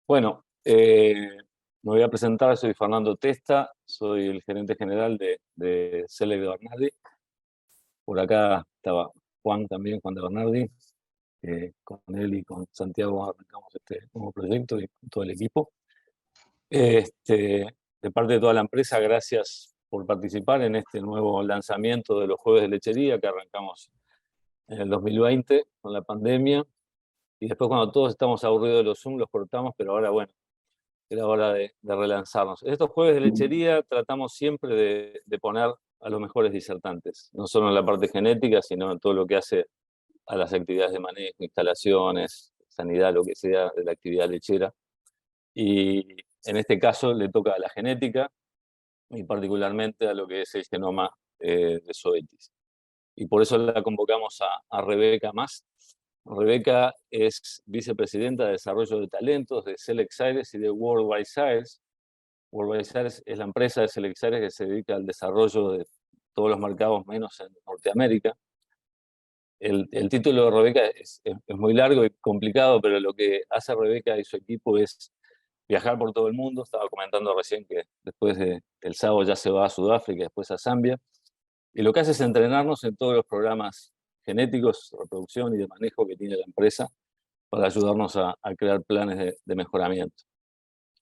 Bueno, me voy a presentar, soy Fernando Testa, soy el gerente general de Select de Bernardi. Por acá estaba Juan también, Juan de Bernardi. Con él y con Santiago arrancamos este nuevo proyecto y con todo el equipo. De parte de toda la empresa, gracias por participar en este nuevo lanzamiento de los Jueves de Lechería que arrancamos en el 2020 con la pandemia. Y después, cuando todos estamos aburridos de los Zoom, los cortamos, pero ahora, bueno, era hora de relanzarnos. En estos Jueves de Lechería tratamos siempre de poner a los mejores disertantes, no solo en la parte genética, sino en todo lo que hace a las actividades de manejo, instalaciones, sanidad, lo que sea de la actividad lechera. Y en este caso le toca a la genética y particularmente a lo que es el genoma de Zoetis. Y por eso la convocamos a Rebeca Mas. Rebeca es vicepresidenta de Desarrollo de Talentos de Select Sires y de Worldwide Sires. Worldwide Sires es la empresa de Select Sires que se dedica al desarrollo de todos los mercados menos en Norteamérica. El título de Rebeca es muy largo y complicado, pero lo que hace Rebeca y su equipo es viajar por todo el mundo. Estaba comentando recién que después del sábado ya se va a Sudáfrica, después a Zambia. Y lo que hace es entrenarnos en todos los programas genéticos, reproducción y de manejo que tiene la empresa para ayudarnos a crear planes de mejoramiento.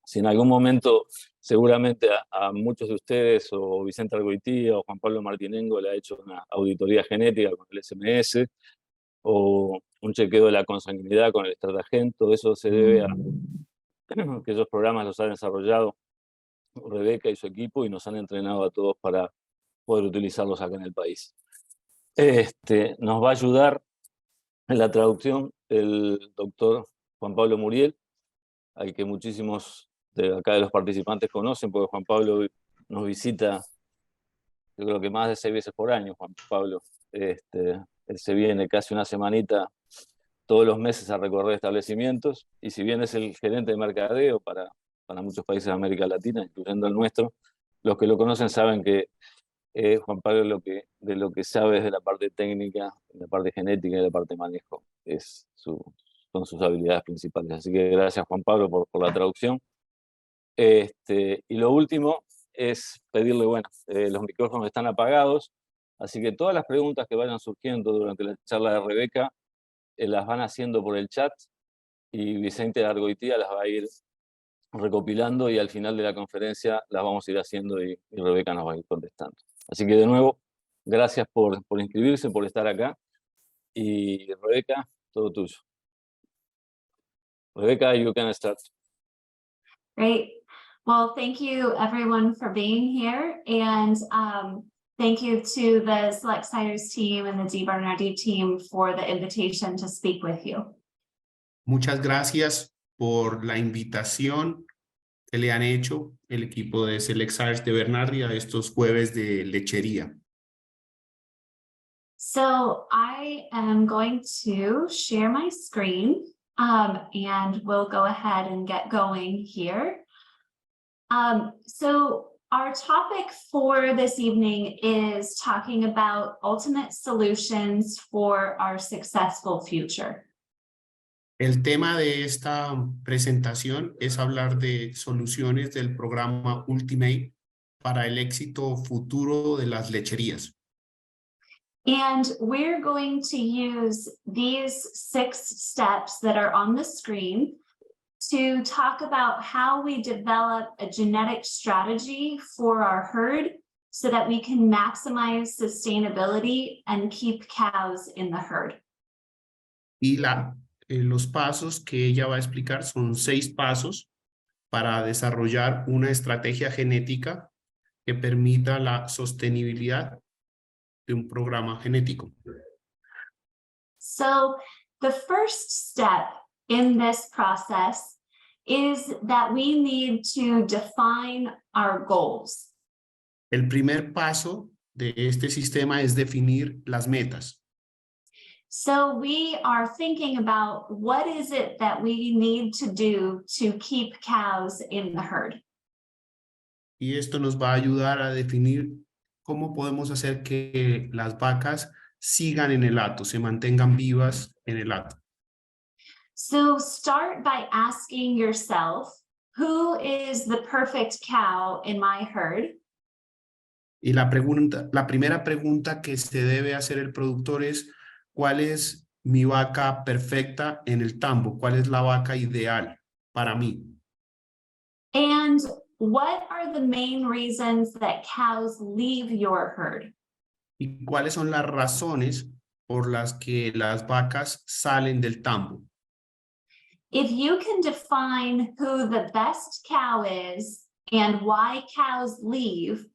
Si en algún momento seguramente a muchos de ustedes, o Vicente Argoitía o Juan Pablo Martinengo, le ha hecho una auditoría genética con el SMS, o un chequeo de la consanguinidad con el Stratagen, todo eso se debe a que esos programas los ha desarrollado Rebeca y su equipo y nos han entrenado a todos para poder utilizarlos acá en el país. Nos va a ayudar en la traducción el doctor Juan Pablo Muriel, al que muchísimos de acá de los participantes conocen, porque Juan Pablo nos visita, yo creo que más de 6 veces por año, Juan Pablo. Él se viene casi una semanita todos los meses a recorrer establecimientos, y si bien es el gerente de mercadeo para muchos países de América Latina, incluyendo el nuestro, los que lo conocen saben que Juan Pablo de lo que sabe es de la parte técnica, de la parte genética y de la parte de manejo. Son sus habilidades principales. Así que gracias, Juan Pablo, por la traducción. Y lo último es pedirle, bueno, los micrófonos están apagados, así que todas las preguntas que vayan surgiendo durante la charla de Rebeca las van haciendo por el chat, y Vicente Argoitía las va a ir recopilando, y al final de la conferencia las vamos a ir haciendo y Rebeca nos va a ir contestando. Así que de nuevo, gracias por inscribirse, por estar acá, y Rebeca, todo tuyo. Rebeca, you can start. Great. Well, thank you everyone for being here, and thank you to the Select Sires team and the DeBernardi team for the invitation to speak with you. Muchas gracias por la invitación que le han hecho el equipo de Select Sires de Bernardi a estos jueves de lechería. So I am going to share my screen, and we'll go ahead and get going here. So our topic for this evening is talking about ultimate solutions for our successful future. El tema de esta presentación es hablar de soluciones del programa Ultimate para el éxito futuro de las lecherías. And we're going to use these 6 steps that are on the screen to talk about how we develop a genetic strategy for our herd so that we can maximize sustainability and keep cows in the herd. Y los pasos que ella va a explicar son 6 pasos para desarrollar una estrategia genética que permita la sostenibilidad de un programa genético. So the first step in this process is that we need to define our goals. El primer paso de este sistema es definir las metas. So we are thinking about what is it that we need to do to keep cows in the herd. Y esto nos va a ayudar a definir cómo podemos hacer que las vacas sigan en el hato, se mantengan vivas en el hato. So start by asking yourself, who is the perfect cow in my herd? Y la primera pregunta que se debe hacer el productor es, ¿cuál es mi vaca perfecta en el tambo? ¿Cuál es la vaca ideal para mí? And what are the main reasons that cows leave your herd? ¿Y cuáles son las razones por las que las vacas salen del tambo? If you can define who the best cow is and why cows leave,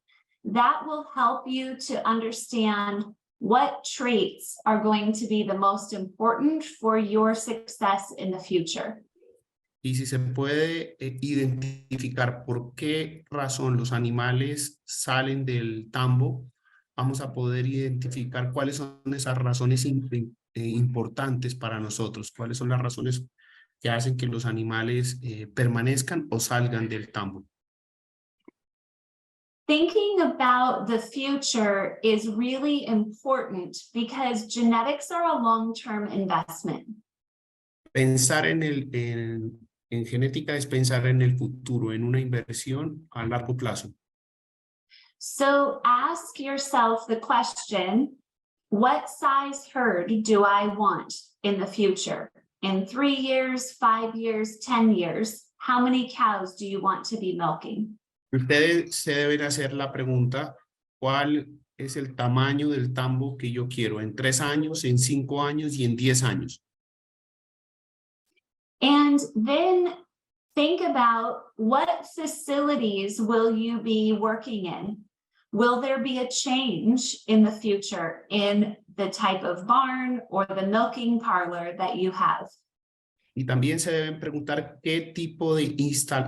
that will help you to understand what traits are going to be the most important for your success in the future. Y si se puede identificar por qué razón los animales salen del tambo, vamos a poder identificar cuáles son esas razones importantes para nosotros, cuáles son las razones que hacen que los animales permanezcan o salgan del tambo. Thinking about the future is really important because genetics are a long-term investment. Pensar en genética es pensar en el futuro, en una inversión a largo plazo. So ask yourself the question, what size herd do I want in the future? In 3 years, 5 years, 10 years, how many cows do you want to be milking? Ustedes se deben hacer la pregunta, ¿cuál es el tamaño del tambo que yo quiero en 3 años, en 5 años y en 10 años? And then think about what facilities will you be working in? Will there be a change in the future in the type of barn or the milking parlor that you have? Y también se deben preguntar qué tipo de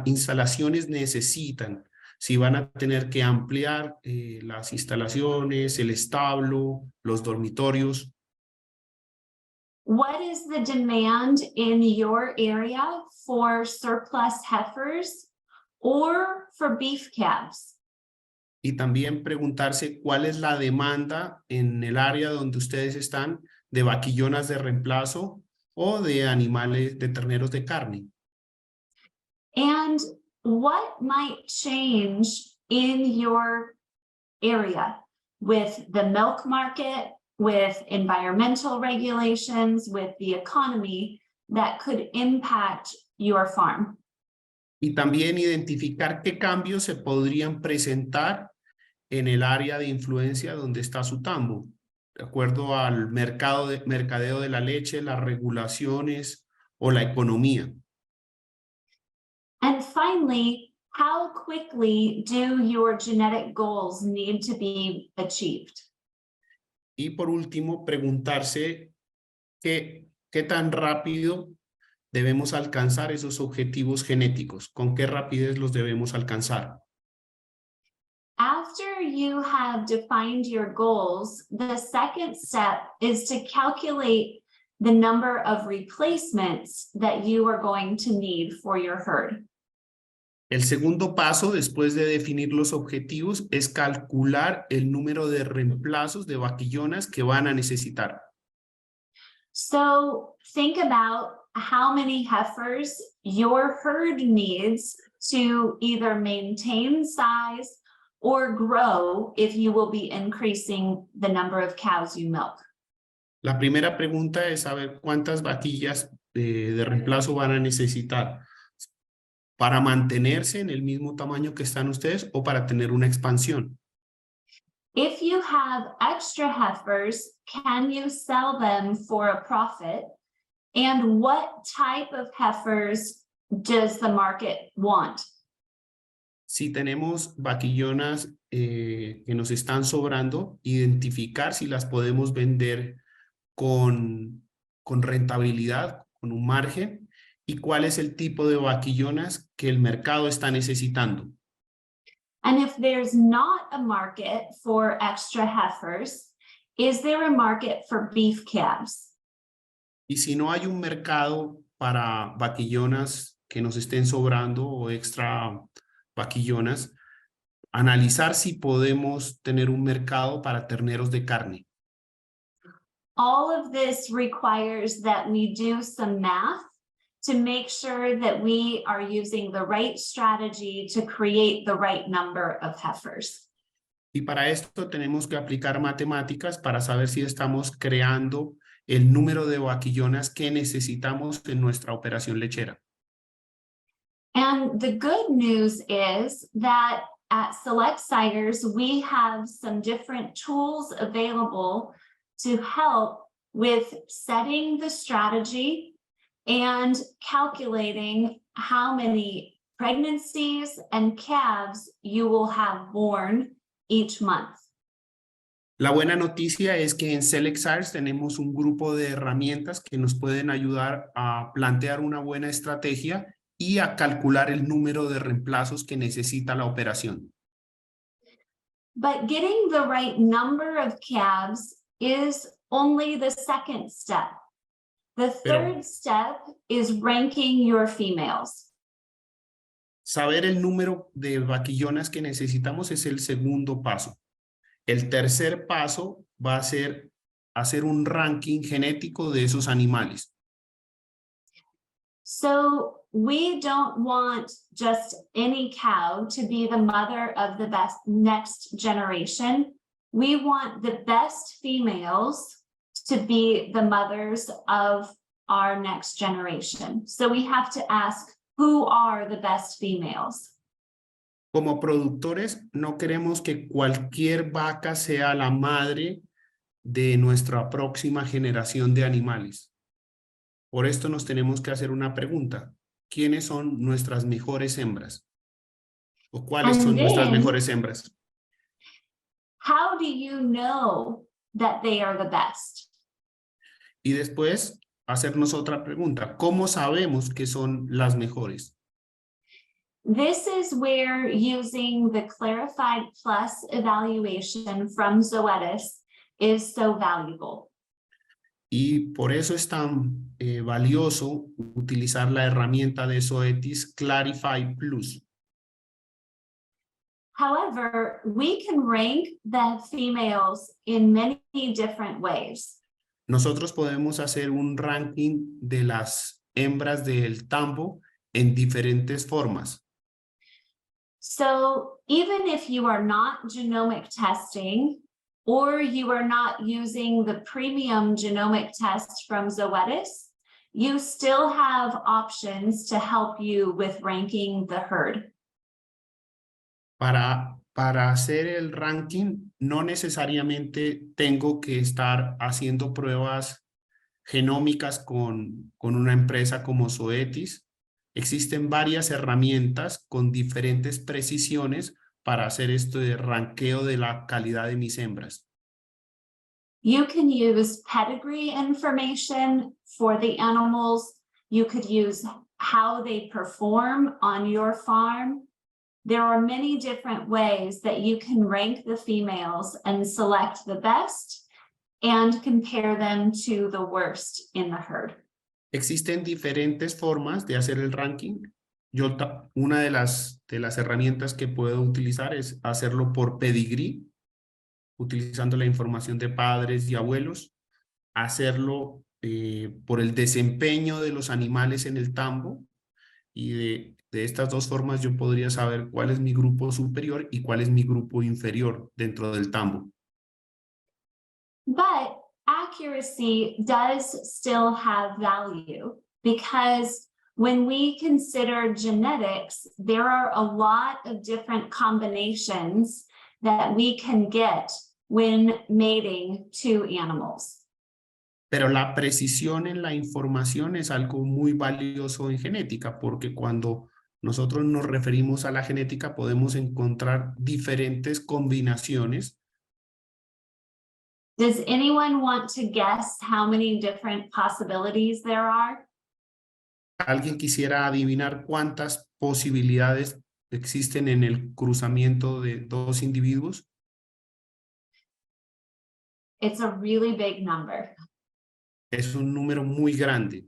instalaciones necesitan. Si van a tener que ampliar las instalaciones, el establo, los dormitorios. What is the demand in your area for surplus heifers or for beef calves? Y también preguntarse cuál es la demanda en el área donde ustedes están de vaquillonas de reemplazo o de animales, de terneros de carne. And what might change in your area with the milk market, with environmental regulations, with the economy that could impact your farm? Y también identificar qué cambios se podrían presentar en el área de influencia donde está su tambo, de acuerdo al mercadeo de la leche, las regulaciones o la economía. And finally, how quickly do your genetic goals need to be achieved? Y por último, preguntarse qué tan rápido debemos alcanzar esos objetivos genéticos, con qué rapidez los debemos alcanzar. After you have defined your goals, the second step is to calculate the number of replacements that you are going to need for your herd. El segundo paso, después de definir los objetivos, es calcular el número de reemplazos de vaquillonas que van a necesitar. So think about how many heifers your herd needs to either maintain size or grow if you will be increasing the number of cows you milk. La primera pregunta es saber cuántas vaquillas de reemplazo van a necesitar para mantenerse en el mismo tamaño que están ustedes o para tener una expansión. If you have extra heifers, can you sell them for a profit? And what type of heifers does the market want? Si tenemos vaquillonas que nos están sobrando, identificar si las podemos vender con rentabilidad, con un margen, y cuál es el tipo de vaquillonas que el mercado está necesitando. And if there's not a market for extra heifers, is there a market for beef calves? Y si no hay un mercado para vaquillonas que nos estén sobrando o extra vaquillonas, analizar si podemos tener un mercado para terneros de carne. All of this requires that we do some math to make sure that we are using the right strategy to create the right number of heifers. Y para esto tenemos que aplicar matemáticas para saber si estamos creando el número de vaquillonas que necesitamos en nuestra operación lechera. And the good news is that at Select Siders, we have some different tools available to help with setting the strategy and calculating how many pregnancies and calves you will have born each month. La buena noticia es que en Select Siders tenemos un grupo de herramientas que nos pueden ayudar a plantear una buena estrategia y a calcular el número de reemplazos que necesita la operación. But getting the right number of calves is only the second step. The third step is ranking your females. Saber el número de vaquillonas que necesitamos es el segundo paso. El tercer paso va a ser hacer un ranking genético de esos animales. So we don't want just any cow to be the mother of the best next generation. We want the best females to be the mothers of our next generation. So we have to ask, who are the best females? Como productores, no queremos que cualquier vaca sea la madre de nuestra próxima generación de animales. Por esto nos tenemos que hacer una pregunta. ¿Quiénes son nuestras mejores hembras? ¿O cuáles son nuestras mejores hembras? How do you know that they are the best? Y después hacernos otra pregunta. ¿Cómo sabemos que son las mejores? This is where using the Clarified Plus evaluation from Zoetis is so valuable. Y por eso es tan valioso utilizar la herramienta de Zoetis Clarify Plus. However, we can rank the females in many different ways. Nosotros podemos hacer un ranking de las hembras del tambo en diferentes formas. So even if you are not genomic testing, or you are not using the premium genomic test from Zoetis, you still have options to help you with ranking the herd. Para hacer el ranking, no necesariamente tengo que estar haciendo pruebas genómicas con una empresa como Zoetis. Existen varias herramientas con diferentes precisiones para hacer esto de ranqueo de la calidad de mis hembras. You can use pedigree information for the animals. You could use how they perform on your farm. There are many different ways that you can rank the females and select the best and compare them to the worst in the herd. Existen diferentes formas de hacer el ranking. Una de las herramientas que puedo utilizar es hacerlo por pedigree, utilizando la información de padres y abuelos, hacerlo por el desempeño de los animales en el tambo, y de estas dos formas yo podría saber cuál es mi grupo superior y cuál es mi grupo inferior dentro del tambo. But accuracy does still have value because when we consider genetics, there are a lot of different combinations that we can get when mating two animals. Pero la precisión en la información es algo muy valioso en genética, porque cuando nosotros nos referimos a la genética podemos encontrar diferentes combinaciones. Does anyone want to guess how many different possibilities there are? ¿Alguien quisiera adivinar cuántas posibilidades existen en el cruzamiento de dos individuos? It's a really big number. Es un número muy grande.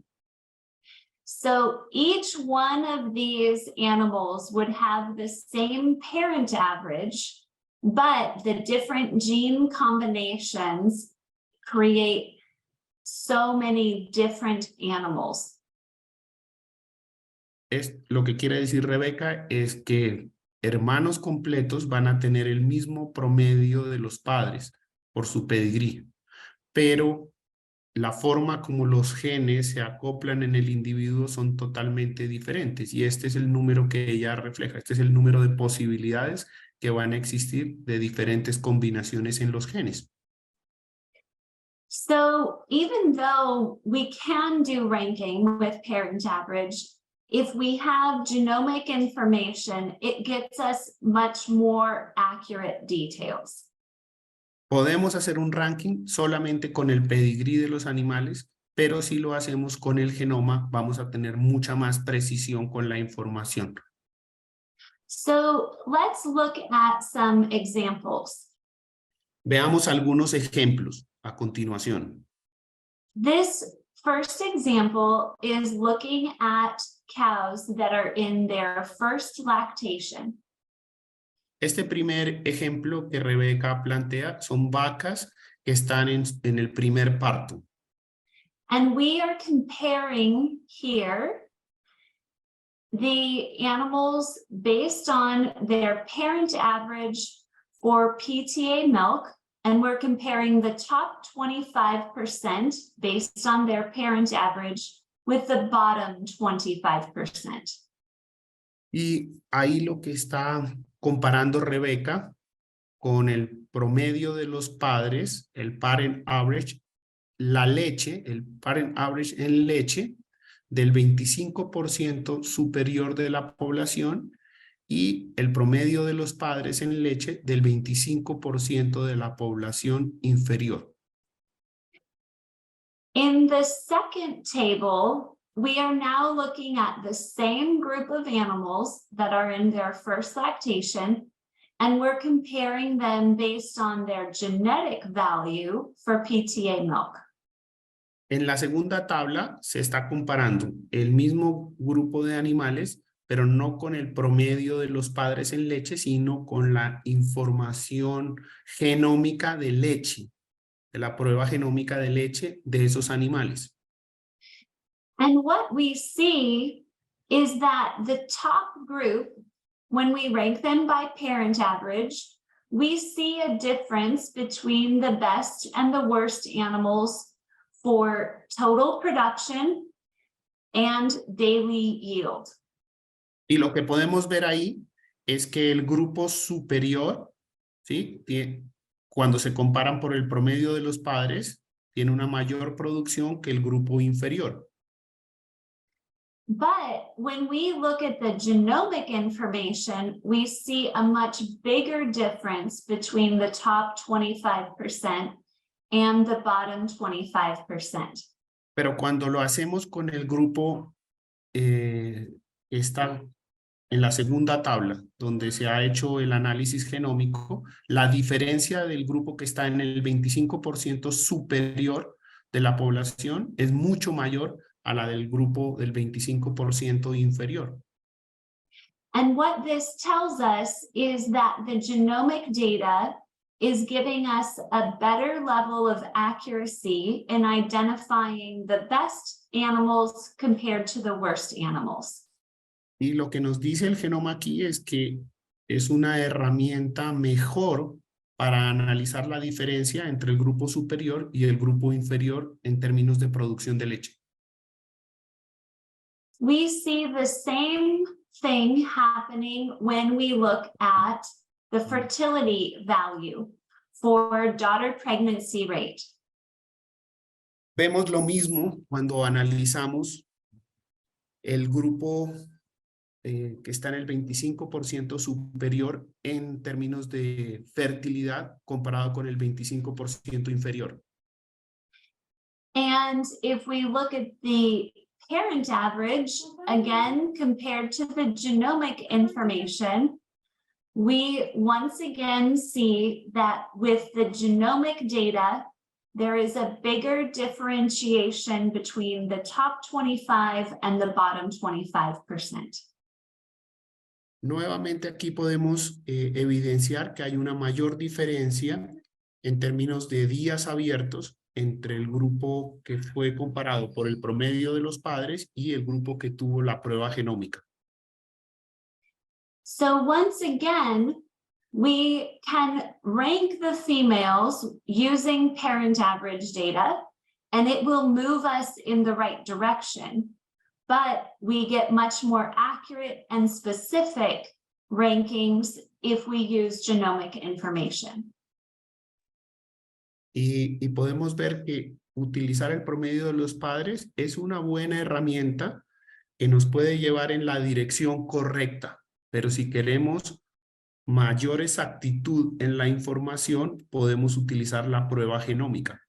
So each one of these animals would have the same parent average, but the different gene combinations create so many different animals. lo que quiere decir Rebeca es que hermanos completos van a tener el mismo promedio de los padres por su pedigrí, pero la forma como los genes se acoplan en el individuo son totalmente diferentes y este es el número que ella refleja, este es el número de posibilidades que van a existir de diferentes combinaciones en los genes. So even though we can do ranking with parent average, if we have genomic information, it gets us much more accurate details. Podemos hacer un ranking solamente con el pedigrí de los animales, pero si lo hacemos con el genoma, vamos a tener mucha más precisión con la información. So let's look at some examples. Veamos algunos ejemplos a continuación. This first example is looking at cows that are in their first lactation. Este primer ejemplo que Rebeca plantea son vacas que están en el primer parto. And we are comparing here the animals based on their parent average for PTA milk, and we're comparing the top 25% based on their parent average with the bottom 25%. Y ahí lo que está comparando Rebeca con el promedio de los padres, el parent average, la leche, el parent average en leche del 25% superior de la población y el promedio de los padres en leche del 25% de la población inferior. In the second table, we are now looking at the same group of animals that are in their first lactation, and we're comparing them based on their genetic value for PTA milk. En la segunda tabla se está comparando el mismo grupo de animales, pero no con el promedio de los padres en leche, sino con la información genómica de leche, de la prueba genómica de leche de esos animales. And what we see is that the top group, when we rank them by parent average, we see a difference between the best and the worst animals for total production and daily yield. Y lo que podemos ver ahí es que el grupo superior, ¿sí? Cuando se comparan por el promedio de los padres, tiene una mayor producción que el grupo inferior. But when we look at the genomic information, we see a much bigger difference between the top 25% and the bottom 25%. Pero cuando lo hacemos con el grupo que está en la segunda tabla, donde se ha hecho el análisis genómico, la diferencia del grupo que está en el 25% superior de la población es mucho mayor a la del grupo del 25% inferior. And what this tells us is that the genomic data is giving us a better level of accuracy in identifying the best animals compared to the worst animals. Y lo que nos dice el genoma aquí es que es una herramienta mejor para analizar la diferencia entre el grupo superior y el grupo inferior en términos de producción de leche. We see the same thing happening when we look at the fertility value for daughter pregnancy rate. Vemos lo mismo cuando analizamos el grupo que está en el 25% superior en términos de fertilidad comparado con el 25% inferior. And if we look at the parent average, again, compared to the genomic information, we once again see that with the genomic data, there is a bigger differentiation between the top 25 and the bottom 25%. Nuevamente aquí podemos evidenciar que hay una mayor diferencia en términos de días abiertos entre el grupo que fue comparado por el promedio de los padres y el grupo que tuvo la prueba genómica. So once again, we can rank the females using parent average data, and it will move us in the right direction. But we get much more accurate and specific rankings if we use genomic information. Y podemos ver que utilizar el promedio de los padres es una buena herramienta que nos puede llevar en la dirección correcta. Pero si queremos mayor exactitud en la información, podemos utilizar la prueba genómica.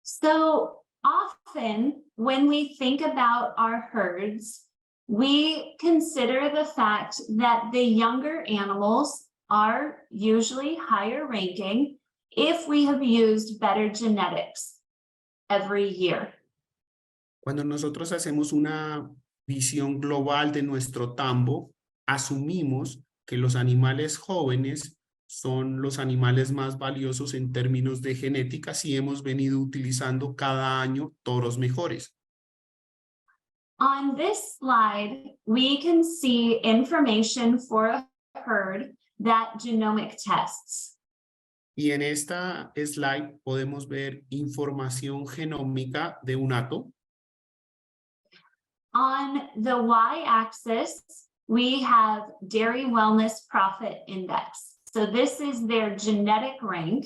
So often when we think about our herds, we consider the fact that the younger animals are usually higher ranking if we have used better genetics every year. Cuando nosotros hacemos una visión global de nuestro tambo, asumimos que los animales jóvenes son los animales más valiosos en términos de genética si hemos venido utilizando cada año toros mejores. On this slide, we can see information for a herd that genomic tests. Y en esta slide podemos ver información genómica de un hato. On the y-axis, we have Dairy Wellness Profit Index. So this is their genetic rank.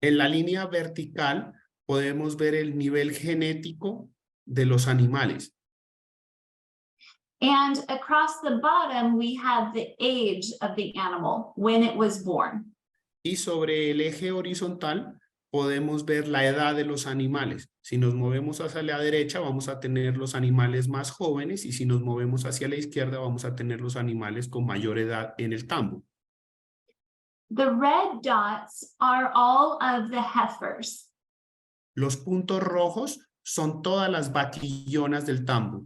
En la línea vertical podemos ver el nivel genético de los animales. And across the bottom, we have the age of the animal when it was born. Y sobre el eje horizontal podemos ver la edad de los animales. Si nos movemos hacia la derecha, vamos a tener los animales más jóvenes, y si nos movemos hacia la izquierda, vamos a tener los animales con mayor edad en el tambo. The red dots are all of the heifers. Los puntos rojos son todas las vaquillonas del tambo.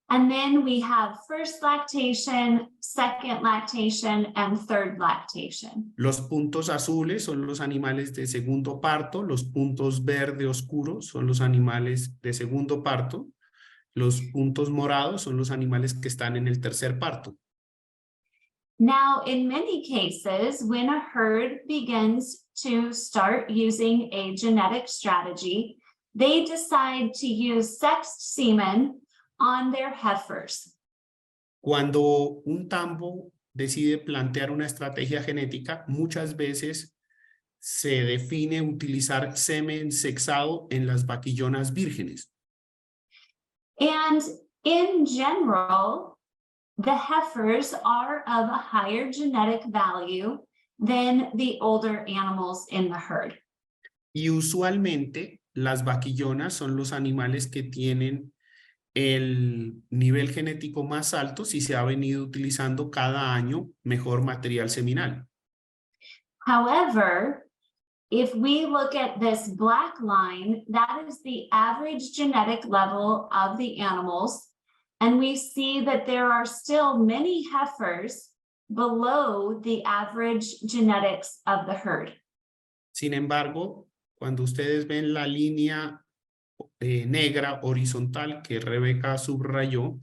And then we have first lactation, second lactation, and third lactation. Los puntos azules son los animales de segundo parto, los puntos verde oscuros son los animales de segundo parto, los puntos morados son los animales que están en el tercer parto. Now, in many cases, when a herd begins to start using a genetic strategy, they decide to use sexed semen on their heifers. Cuando un tambo decide plantear una estrategia genética, muchas veces se define utilizar semen sexado en las vaquillonas vírgenes. And in general, the heifers are of a higher genetic value than the older animals in the herd. Y usualmente las vaquillonas son los animales que tienen el nivel genético más alto si se ha venido utilizando cada año mejor material seminal. However, if we look at this black line, that is the average genetic level of the animals. And we see that there are still many heifers below the average genetics of the herd. Sin embargo, cuando ustedes ven la línea negra horizontal que Rebeca subrayó,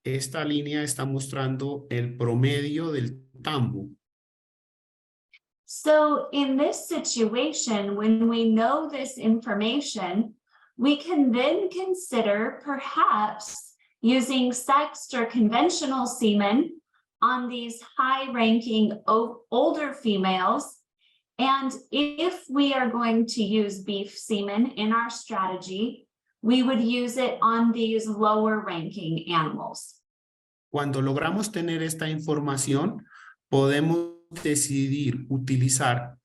esta línea está mostrando el promedio del tambo. So in this situation, when we know this information, we can then consider perhaps using sexed or conventional semen on these high-ranking older females. And if we are going to use beef semen in our strategy, we would use it on these lower-ranking animals. Cuando logramos tener esta información, podemos decidir utilizar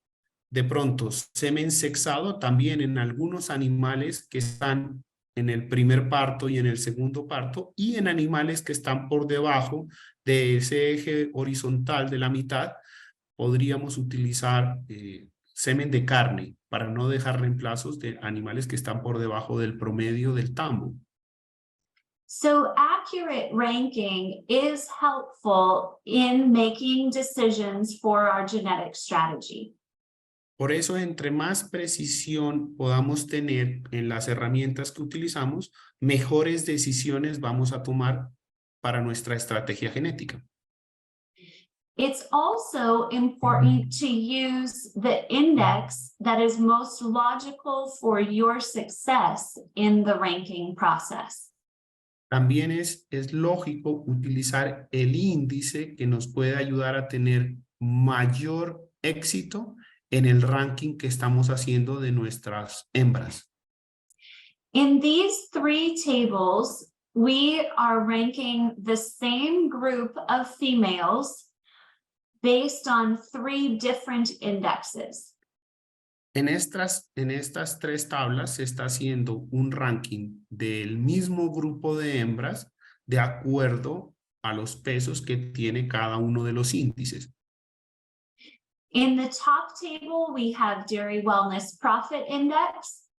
de pronto semen sexado también en algunos animales que están en el primer parto y en el segundo parto, y en animales que están por debajo de ese eje horizontal de la mitad, podríamos utilizar semen de carne para no dejar reemplazos de animales que están por debajo del promedio del tambo. So accurate ranking is helpful in making decisions for our genetic strategy. Por eso, entre más precisión podamos tener en las herramientas que utilizamos, mejores decisiones vamos a tomar para nuestra estrategia genética. It's also important to use the index that is most logical for your success in the ranking process. También es lógico utilizar el índice que nos puede ayudar a tener mayor éxito en el ranking que estamos haciendo de nuestras hembras. In these three tables, we are ranking the same group of females based on three different indexes. En estas tres tablas se está haciendo un ranking del mismo grupo de hembras de acuerdo a los pesos que tiene cada uno de los índices. In the top table, we have Dairy Wellness Profit Index.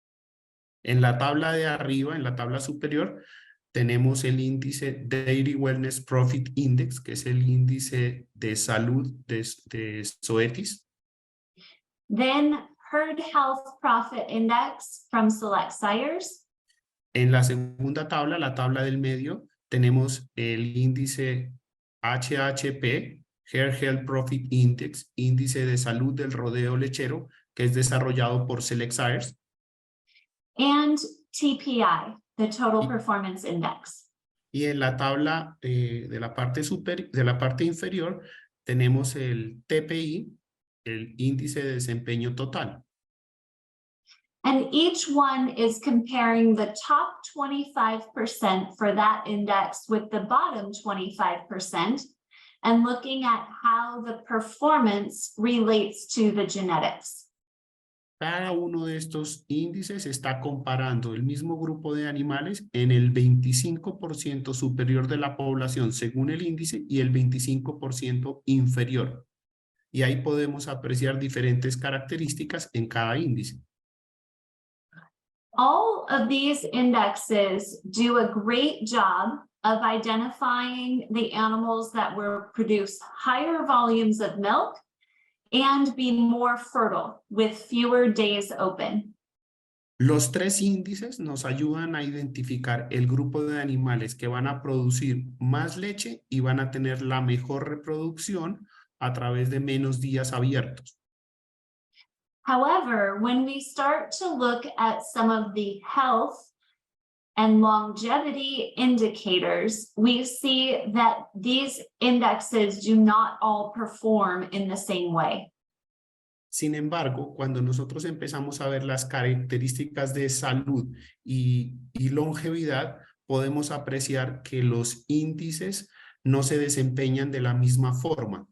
En la tabla de arriba, en la tabla superior, tenemos el índice Dairy Wellness Profit Index, que es el índice de salud de Zoetis. Then Herd Health Profit Index from Select Sires. En la segunda tabla, la tabla del medio, tenemos el índice HHP, Herd Health Profit Index, índice de salud del rodeo lechero, que es desarrollado por Select Sires. And TPI, the Total Performance Index. Y en la tabla de la parte inferior tenemos el TPI, el índice de desempeño total. And each one is comparing the top 25% for that index with the bottom 25% and looking at how the performance relates to the genetics. Cada uno de estos índices está comparando el mismo grupo de animales en el 25% superior de la población según el índice y el 25% inferior. Y ahí podemos apreciar diferentes características en cada índice. All of these indexes do a great job of identifying the animals that will produce higher volumes of milk and be more fertile with fewer days open. Los tres índices nos ayudan a identificar el grupo de animales que van a producir más leche y van a tener la mejor reproducción a través de menos días abiertos. However, when we start to look at some of the health and longevity indicators, we see that these indexes do not all perform in the same way. Sin embargo, cuando nosotros empezamos a ver las características de salud y longevidad, podemos apreciar que los índices no se desempeñan de la misma forma.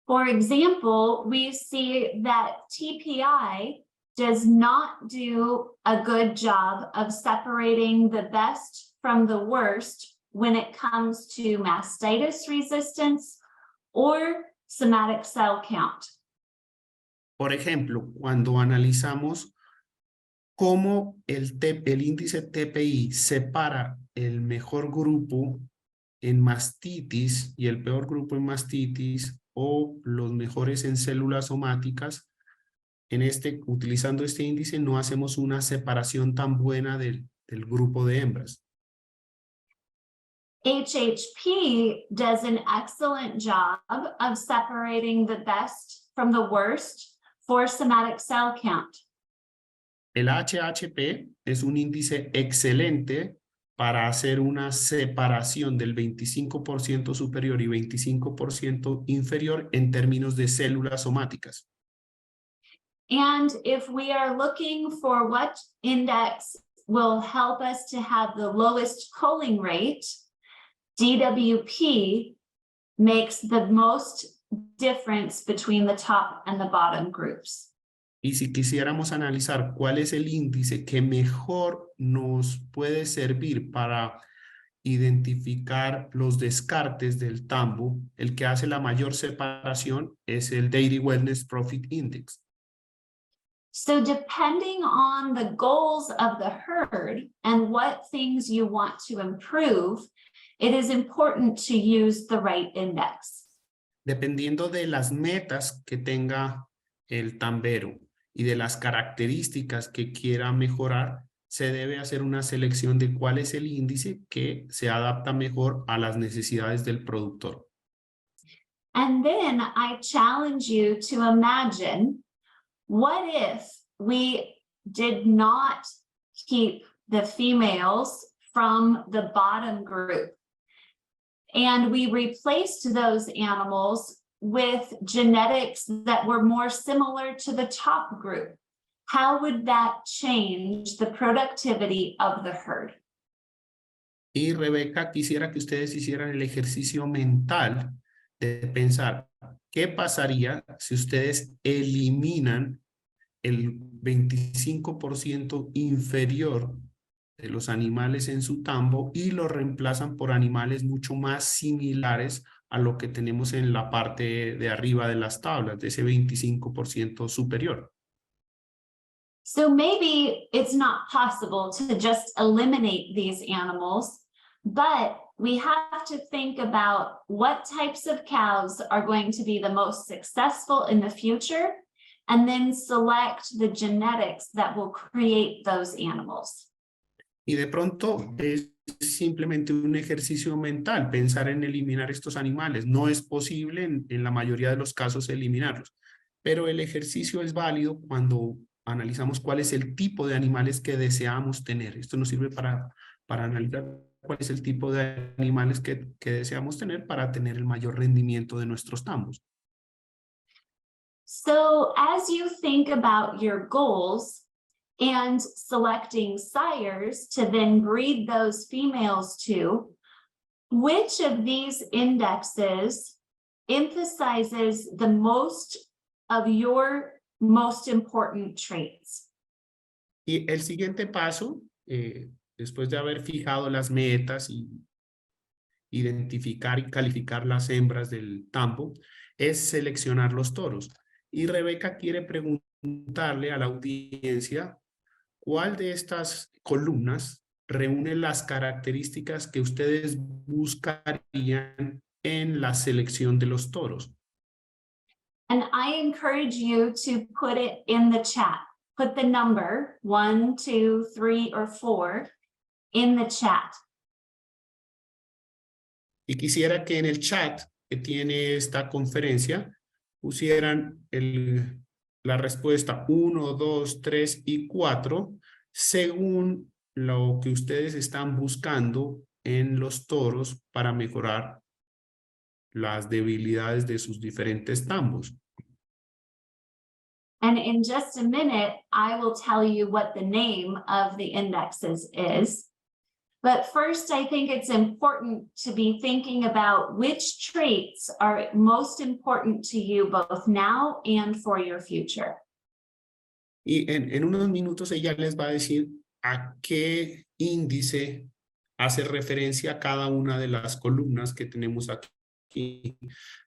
For example, we see that TPI does not do a good job of separating the best from the worst when it comes to mastitis resistance or somatic cell count. Por ejemplo, cuando analizamos cómo el índice TPI separa el mejor grupo en mastitis y el peor grupo en mastitis o los mejores en células somáticas, utilizando este índice no hacemos una separación tan buena del grupo de hembras. HHP does an excellent job of separating the best from the worst for somatic cell count. El HHP es un índice excelente para hacer una separación del 25% superior y 25% inferior en términos de células somáticas. And if we are looking for what index will help us to have the lowest culling rate, DWP makes the most difference between the top and the bottom groups. Y si quisiéramos analizar cuál es el índice que mejor nos puede servir para identificar los descartes del tambo, el que hace la mayor separación es el Dairy Wellness Profit Index. So depending on the goals of the herd and what things you want to improve, it is important to use the right index. Dependiendo de las metas que tenga el tambero y de las características que quiera mejorar, se debe hacer una selección de cuál es el índice que se adapta mejor a las necesidades del productor. And then I challenge you to imagine, what if we did not keep the females from the bottom group and we replaced those animals with genetics that were more similar to the top group? How would that change the productivity of the herd? Y Rebeca, quisiera que ustedes hicieran el ejercicio mental de pensar qué pasaría si ustedes eliminan el 25% inferior de los animales en su tambo y lo reemplazan por animales mucho más similares a lo que tenemos en la parte de arriba de las tablas, de ese 25% superior. So maybe it's not possible to just eliminate these animals, but we have to think about what types of cows are going to be the most successful in the future, and then select the genetics that will create those animals. Y de pronto es simplemente un ejercicio mental, pensar en eliminar estos animales. No es posible en la mayoría de los casos eliminarlos, pero el ejercicio es válido cuando analizamos cuál es el tipo de animales que deseamos tener. Esto nos sirve para analizar cuál es el tipo de animales que deseamos tener para tener el mayor rendimiento de nuestros tambos. So as you think about your goals and selecting sires to then breed those females to, which of these indexes emphasizes the most of your most important traits? Y el siguiente paso, después de haber fijado las metas y identificar y calificar las hembras del tambo, es seleccionar los toros. Y Rebeca quiere preguntarle a la audiencia cuál de estas columnas reúne las características que ustedes buscarían en la selección de los toros. And I encourage you to put it in the chat. Put the number 1, 2, 3, or 4 in the chat. Y quisiera que en el chat que tiene esta conferencia pusieran la respuesta 1, 2, 3 y 4 según lo que ustedes están buscando en los toros para mejorar las debilidades de sus diferentes tambos. And in just a minute, I will tell you what the name of the indexes is. But first, I think it's important to be thinking about which traits are most important to you both now and for your future. Y en unos minutos ella les va a decir a qué índice hace referencia a cada una de las columnas que tenemos aquí.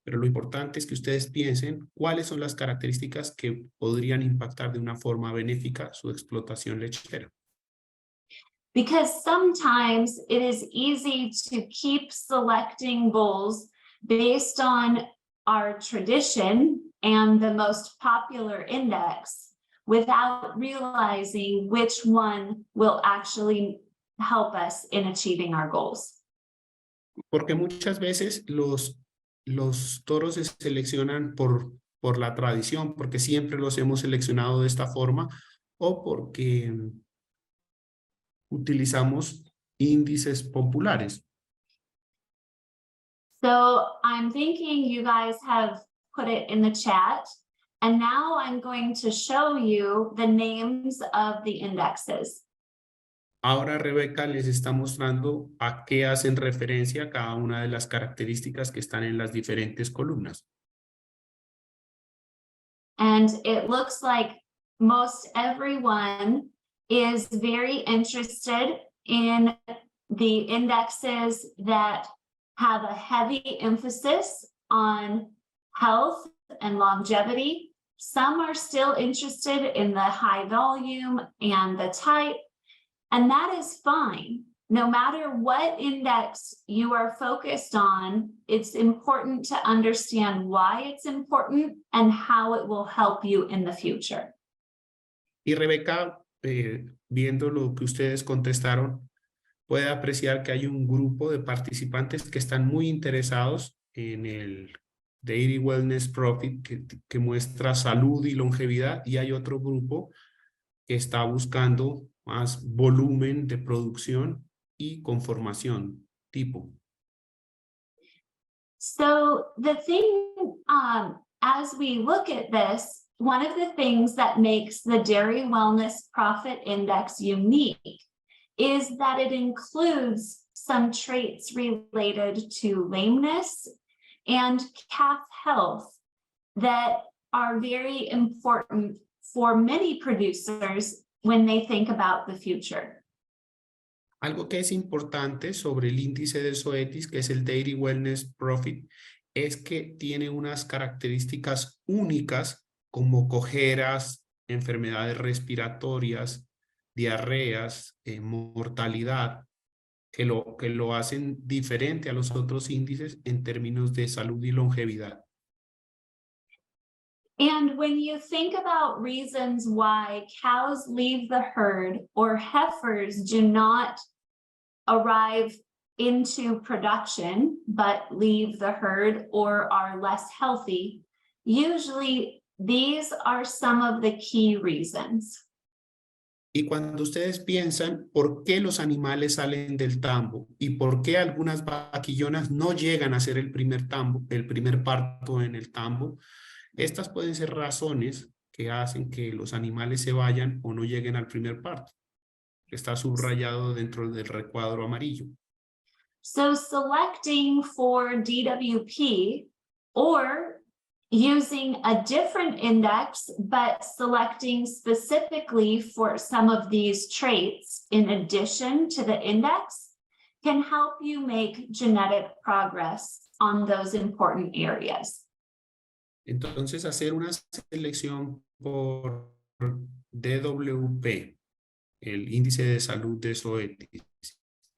Pero lo importante es que ustedes piensen cuáles son las características que podrían impactar de una forma benéfica su explotación lechera. Because sometimes it is easy to keep selecting bulls based on our tradition and the most popular index without realizing which one will actually help us in achieving our goals. Porque muchas veces los toros se seleccionan por la tradición, porque siempre los hemos seleccionado de esta forma, o porque utilizamos índices populares. So I'm thinking you guys have put it in the chat, and now I'm going to show you the names of the indexes. Ahora Rebeca les está mostrando a qué hacen referencia cada una de las características que están en las diferentes columnas. And it looks like most everyone is very interested in the indexes that have a heavy emphasis on health and longevity Some are still interested in the high volume and the type, and that is fine. No matter what index you are focused on, it's important to understand why it's important and how it will help you in the future. Y Rebeca, viendo lo que ustedes contestaron, puede apreciar que hay un grupo de participantes que están muy interesados en el Daily Wellness Profit, que muestra salud y longevidad, y hay otro grupo que está buscando más volumen de producción y conformación tipo. So the thing, as we look at this, one of the things that makes the Dairy Wellness Profit Index unique is that it includes some traits related to lameness and calf health that are very important for many producers when they think about the future. Algo que es importante sobre el índice de Zoetis, que es el Dairy Wellness Profit, es que tiene unas características únicas como cojeras, enfermedades respiratorias, diarreas, mortalidad, que lo hacen diferente a los otros índices en términos de salud y longevidad. And when you think about reasons why cows leave the herd or heifers do not arrive into production, but leave the herd or are less healthy, usually these are some of the key reasons. Y cuando ustedes piensan por qué los animales salen del tambo y por qué algunas vaquillonas no llegan a ser el primer parto en el tambo, estas pueden ser razones que hacen que los animales se vayan o no lleguen al primer parto. Está subrayado dentro del recuadro amarillo. So selecting for DWP or using a different index, but selecting specifically for some of these traits in addition to the index can help you make genetic progress on those important areas. Entonces, hacer una selección por DWP, el índice de salud de Zoetis,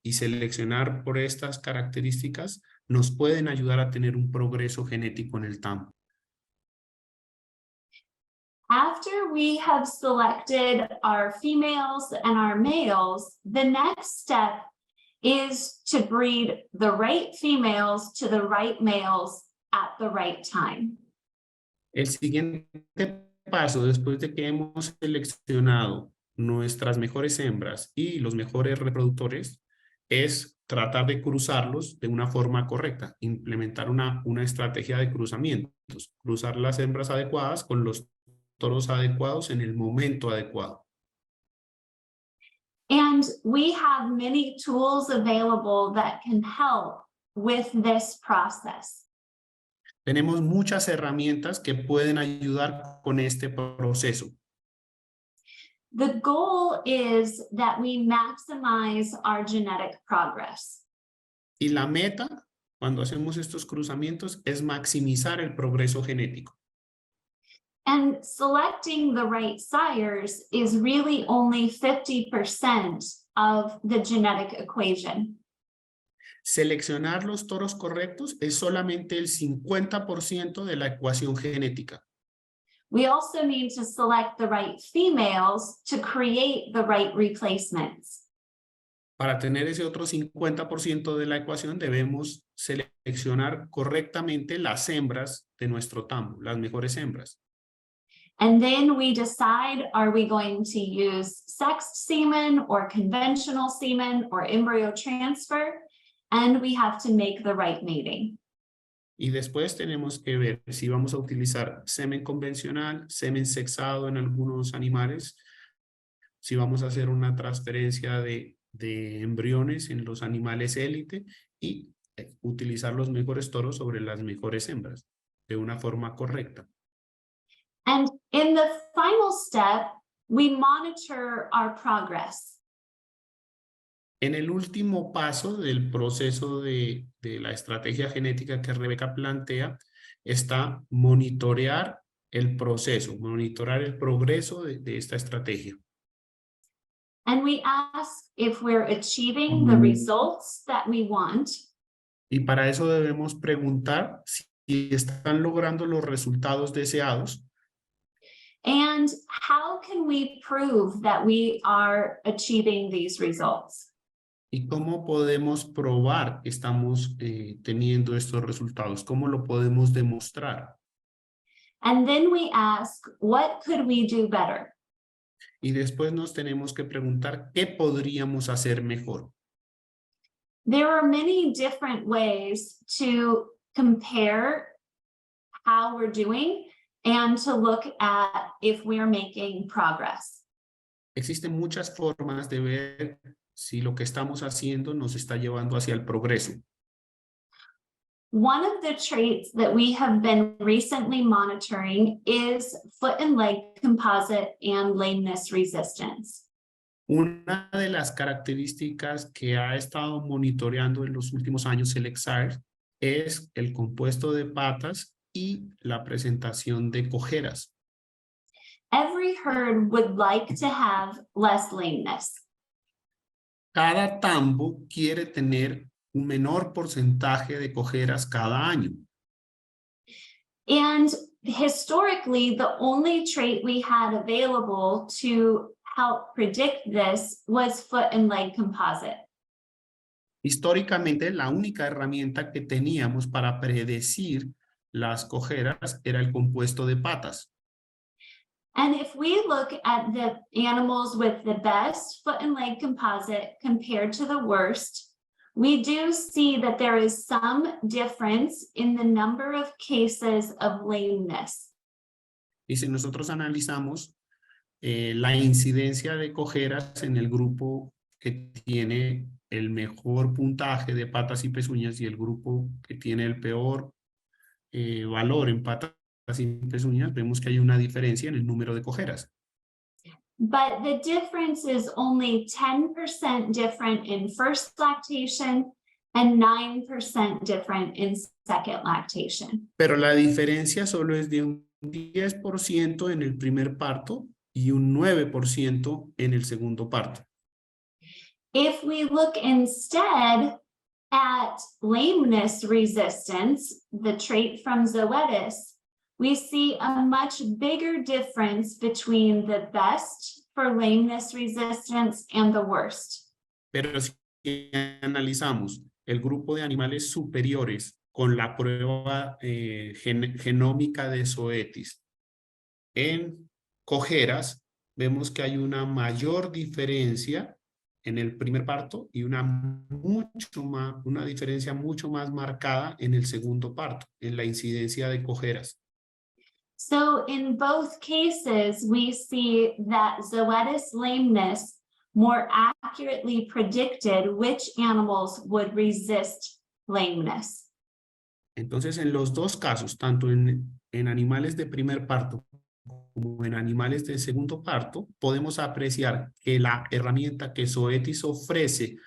y seleccionar por estas características nos pueden ayudar a tener un progreso genético en el tambo. After we have selected our females and our males, the next step is to breed the right females to the right males at the right time. El siguiente paso, después de que hemos seleccionado nuestras mejores hembras y los mejores reproductores, es tratar de cruzarlos de una forma correcta, implementar una estrategia de cruzamientos, cruzar las hembras adecuadas con los toros adecuados en el momento adecuado. And we have many tools available that can help with this process. Tenemos muchas herramientas que pueden ayudar con este proceso. The goal is that we maximize our genetic progress. Y la meta, cuando hacemos estos cruzamientos, es maximizar el progreso genético. And selecting the right sires is really only 50% of the genetic equation. Seleccionar los toros correctos es solamente el 50% de la ecuación genética. We also need to select the right females to create the right replacements. Para tener ese otro 50% de la ecuación debemos seleccionar correctamente las hembras de nuestro tambo, las mejores hembras. And then we decide, are we going to use sexed semen or conventional semen or embryo transfer? And we have to make the right mating. Y después tenemos que ver si vamos a utilizar semen convencional, semen sexado en algunos animales, si vamos a hacer una transferencia de embriones en los animales élite y utilizar los mejores toros sobre las mejores hembras de una forma correcta. And in the final step, we monitor our progress. En el último paso del proceso de la estrategia genética que Rebeca plantea, está monitorear el proceso, monitorar el progreso de esta estrategia. And we ask if we're achieving the results that we want. Y para eso debemos preguntar si están logrando los resultados deseados And how can we prove that we are achieving these results? y cómo podemos probar que estamos teniendo estos resultados, cómo lo podemos demostrar. And then we ask, what could we do better? Y después nos tenemos que preguntar qué podríamos hacer mejor. There are many different ways to compare how we're doing and to look at if we're making progress. Existen muchas formas de ver si lo que estamos haciendo nos está llevando hacia el progreso. One of the traits that we have been recently monitoring is foot and leg composite and lameness resistance. Una de las características que ha estado monitoreando en los últimos años el XR es el compuesto de patas y la presentación de cojeras. Every herd would like to have less lameness. Cada tambo quiere tener un menor porcentaje de cojeras cada año. And historically, the only trait we had available to help predict this was foot and leg composite. Históricamente, la única herramienta que teníamos para predecir las cojeras era el compuesto de patas. And if we look at the animals with the best foot and leg composite compared to the worst, we do see that there is some difference in the number of cases of lameness. Y si nosotros analizamos la incidencia de cojeras en el grupo que tiene el mejor puntaje de patas y pezuñas y el grupo que tiene el peor valor en patas y pezuñas, vemos que hay una diferencia en el número de cojeras. But the difference is only 10% different in first lactation and 9% different in second lactation. Pero la diferencia solo es de un 10% en el primer parto y un 9% en el segundo parto. If we look instead at lameness resistance, the trait from Zoetis, we see a much bigger difference between the best for lameness resistance and the worst. Pero si analizamos el grupo de animales superiores con la prueba genómica de Zoetis en cojeras, vemos que hay una mayor diferencia en el primer parto y una diferencia mucho más marcada en el segundo parto, en la incidencia de cojeras. So in both cases, we see that Zoetis lameness more accurately predicted which animals would resist lameness. Entonces, en los dos casos, tanto en animales de primer parto como en animales de segundo parto, podemos apreciar que la herramienta que Zoetis ofrece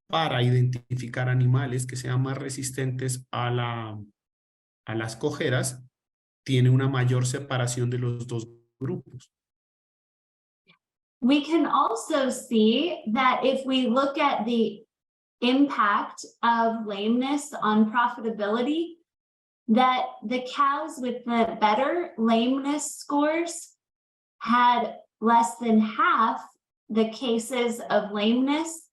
para identificar animales que sean más resistentes a las cojeras tiene una mayor separación de los dos grupos. We can also see that if we look at the impact of lameness on profitability, that the cows with the better lameness scores had less than half the cases of lameness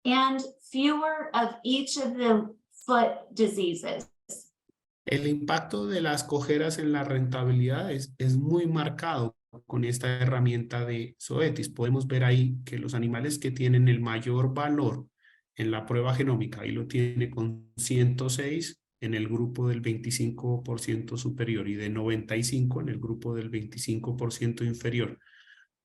and fewer of each of the foot diseases. El impacto de las cojeras en la rentabilidad es muy marcado con esta herramienta de Zoetis. Podemos ver ahí que los animales que tienen el mayor valor en la prueba genómica, ahí lo tiene con 106 en el grupo del 25% superior y de 95 en el grupo del 25% inferior.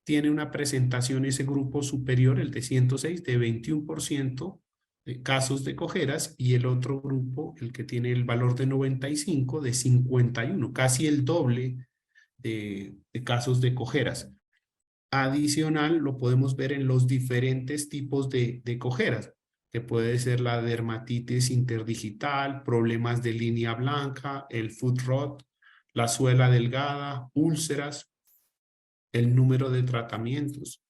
Tiene una presentación ese grupo superior, el de 106, de 21% de casos de cojeras y el otro grupo, el que tiene el valor de 95, de 51, casi el doble de casos de cojeras. Adicional, lo podemos ver en los diferentes tipos de cojeras, que puede ser la dermatitis interdigital, problemas de línea blanca, el foot rot, la suela delgada, úlceras, el número de tratamientos.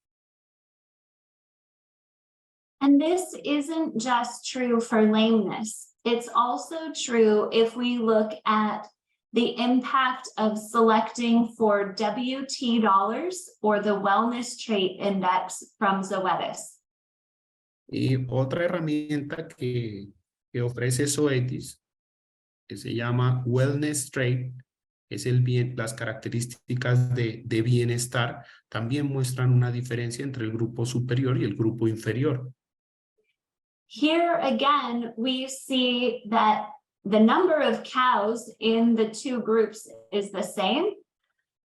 And this isn't just true for lameness. It's also true if we look at the impact of selecting for WT dollars or the Wellness Trait Index from Zoetis. Y otra herramienta que ofrece Zoetis, que se llama Wellness Trait, es las características de bienestar, también muestran una diferencia entre el grupo superior y el grupo inferior. Here again, we see that the number of cows in the two groups is the same,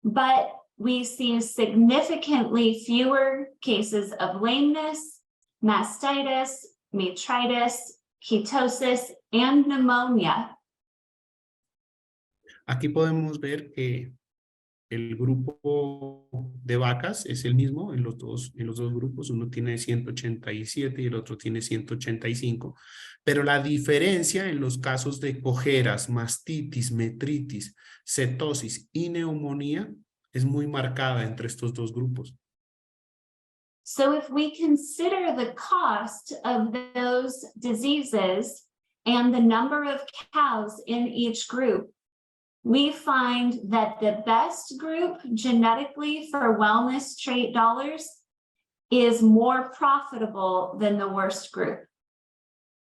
but we see significantly fewer cases of lameness, mastitis, metritis, ketosis, and pneumonia. Aquí podemos ver que el grupo de vacas es el mismo en los dos grupos. Uno tiene 187 y el otro tiene 185. Pero la diferencia en los casos de cojeras, mastitis, metritis, cetosis y neumonía es muy marcada entre estos dos grupos. So if we consider the cost of those diseases and the number of cows in each group, we find that the best group genetically for Wellness Trait dollars is more profitable than the worst group.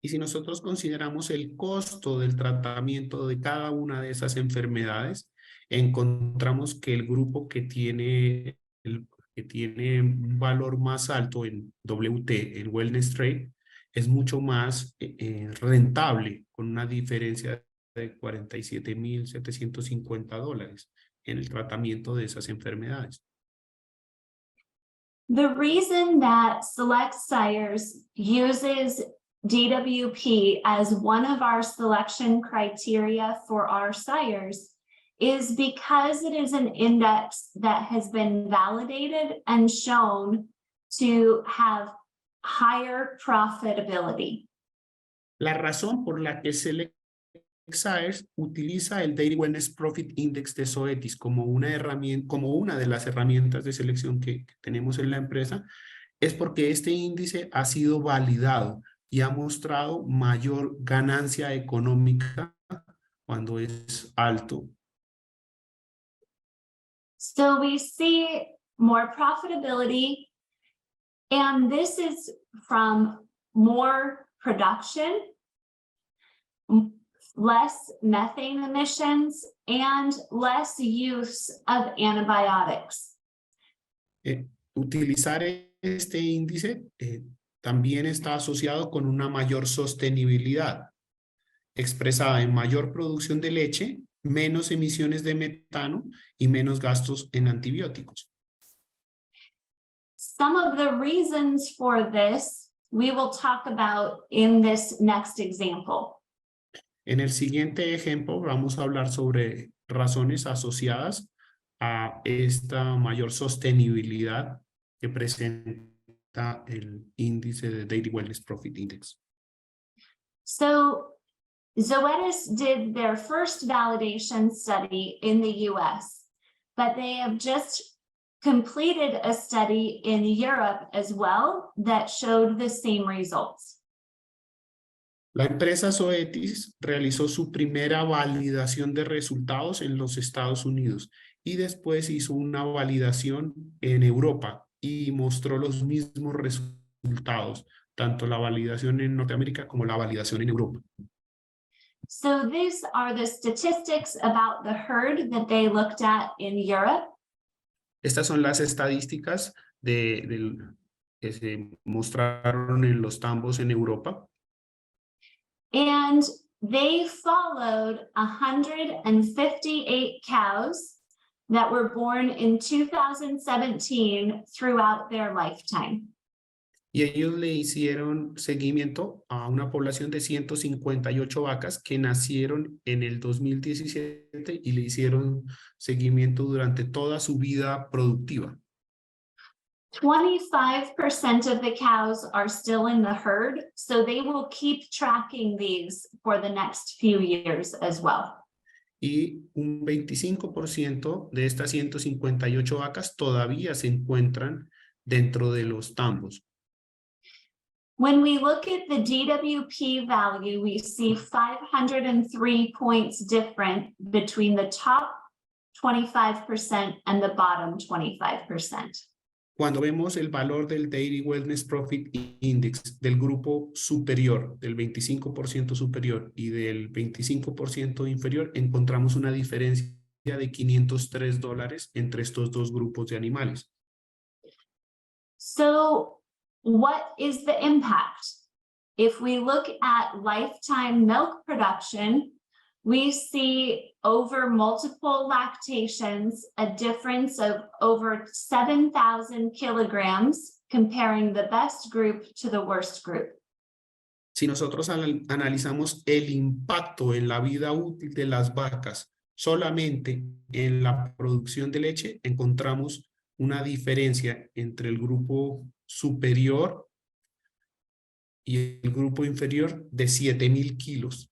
Y si nosotros consideramos el costo del tratamiento de cada una de esas enfermedades, encontramos que el grupo que tiene un valor más alto en WT, en Wellness Trait, es mucho más rentable, con una diferencia de $47,750 en el tratamiento de esas enfermedades. The reason that Select Sires uses DWP as one of our selection criteria for our sires is because it is an index that has been validated and shown to have higher profitability. La razón por la que Select Sires utiliza el Dairy Wellness Profit Index de Zoetis como una de las herramientas de selección que tenemos en la empresa, es porque este índice ha sido validado y ha mostrado mayor ganancia económica cuando es alto. So we see more profitability, and this is from more production, less methane emissions, and less use of antibiotics. Utilizar este índice también está asociado con una mayor sostenibilidad, expresada en mayor producción de leche, menos emisiones de metano y menos gastos en antibióticos. Some of the reasons for this we will talk about in this next example. En el siguiente ejemplo vamos a hablar sobre razones asociadas a esta mayor sostenibilidad que presenta el índice de Dairy Wellness Profit Index. So Zoetis did their first validation study in the US, but they have just completed a study in Europe as well that showed the same results. La empresa Zoetis realizó su primera validación de resultados en los Estados Unidos y después hizo una validación en Europa y mostró los mismos resultados, tanto la validación en Norteamérica como la validación en Europa. So these are the statistics about the herd that they looked at in Europe. Estas son las estadísticas que se mostraron en los tambos en Europa. And they followed 158 cows that were born in 2017 throughout their lifetime. Y ellos le hicieron seguimiento a una población de 158 vacas que nacieron en el 2017 y le hicieron seguimiento durante toda su vida productiva. 25% of the cows are still in the herd, so they will keep tracking these for the next few years as well. y un 25% de estas 158 vacas todavía se encuentran dentro de los tambos. When we look at the DWP value, we see 503 points different between the top 25% and the bottom 25%. Cuando vemos el valor del Daily Wellness Profit Index del grupo superior, del 25% superior y del 25% inferior, encontramos una diferencia de $503 entre estos dos grupos de animales. So what is the impact? If we look at lifetime milk production, we see over multiple lactations, a difference of over 7,000 kilograms, comparing the best group to the worst group. Si nosotros analizamos el impacto en la vida útil de las vacas solamente en la producción de leche, encontramos una diferencia entre el grupo superior y el grupo inferior de 7,000 kilos.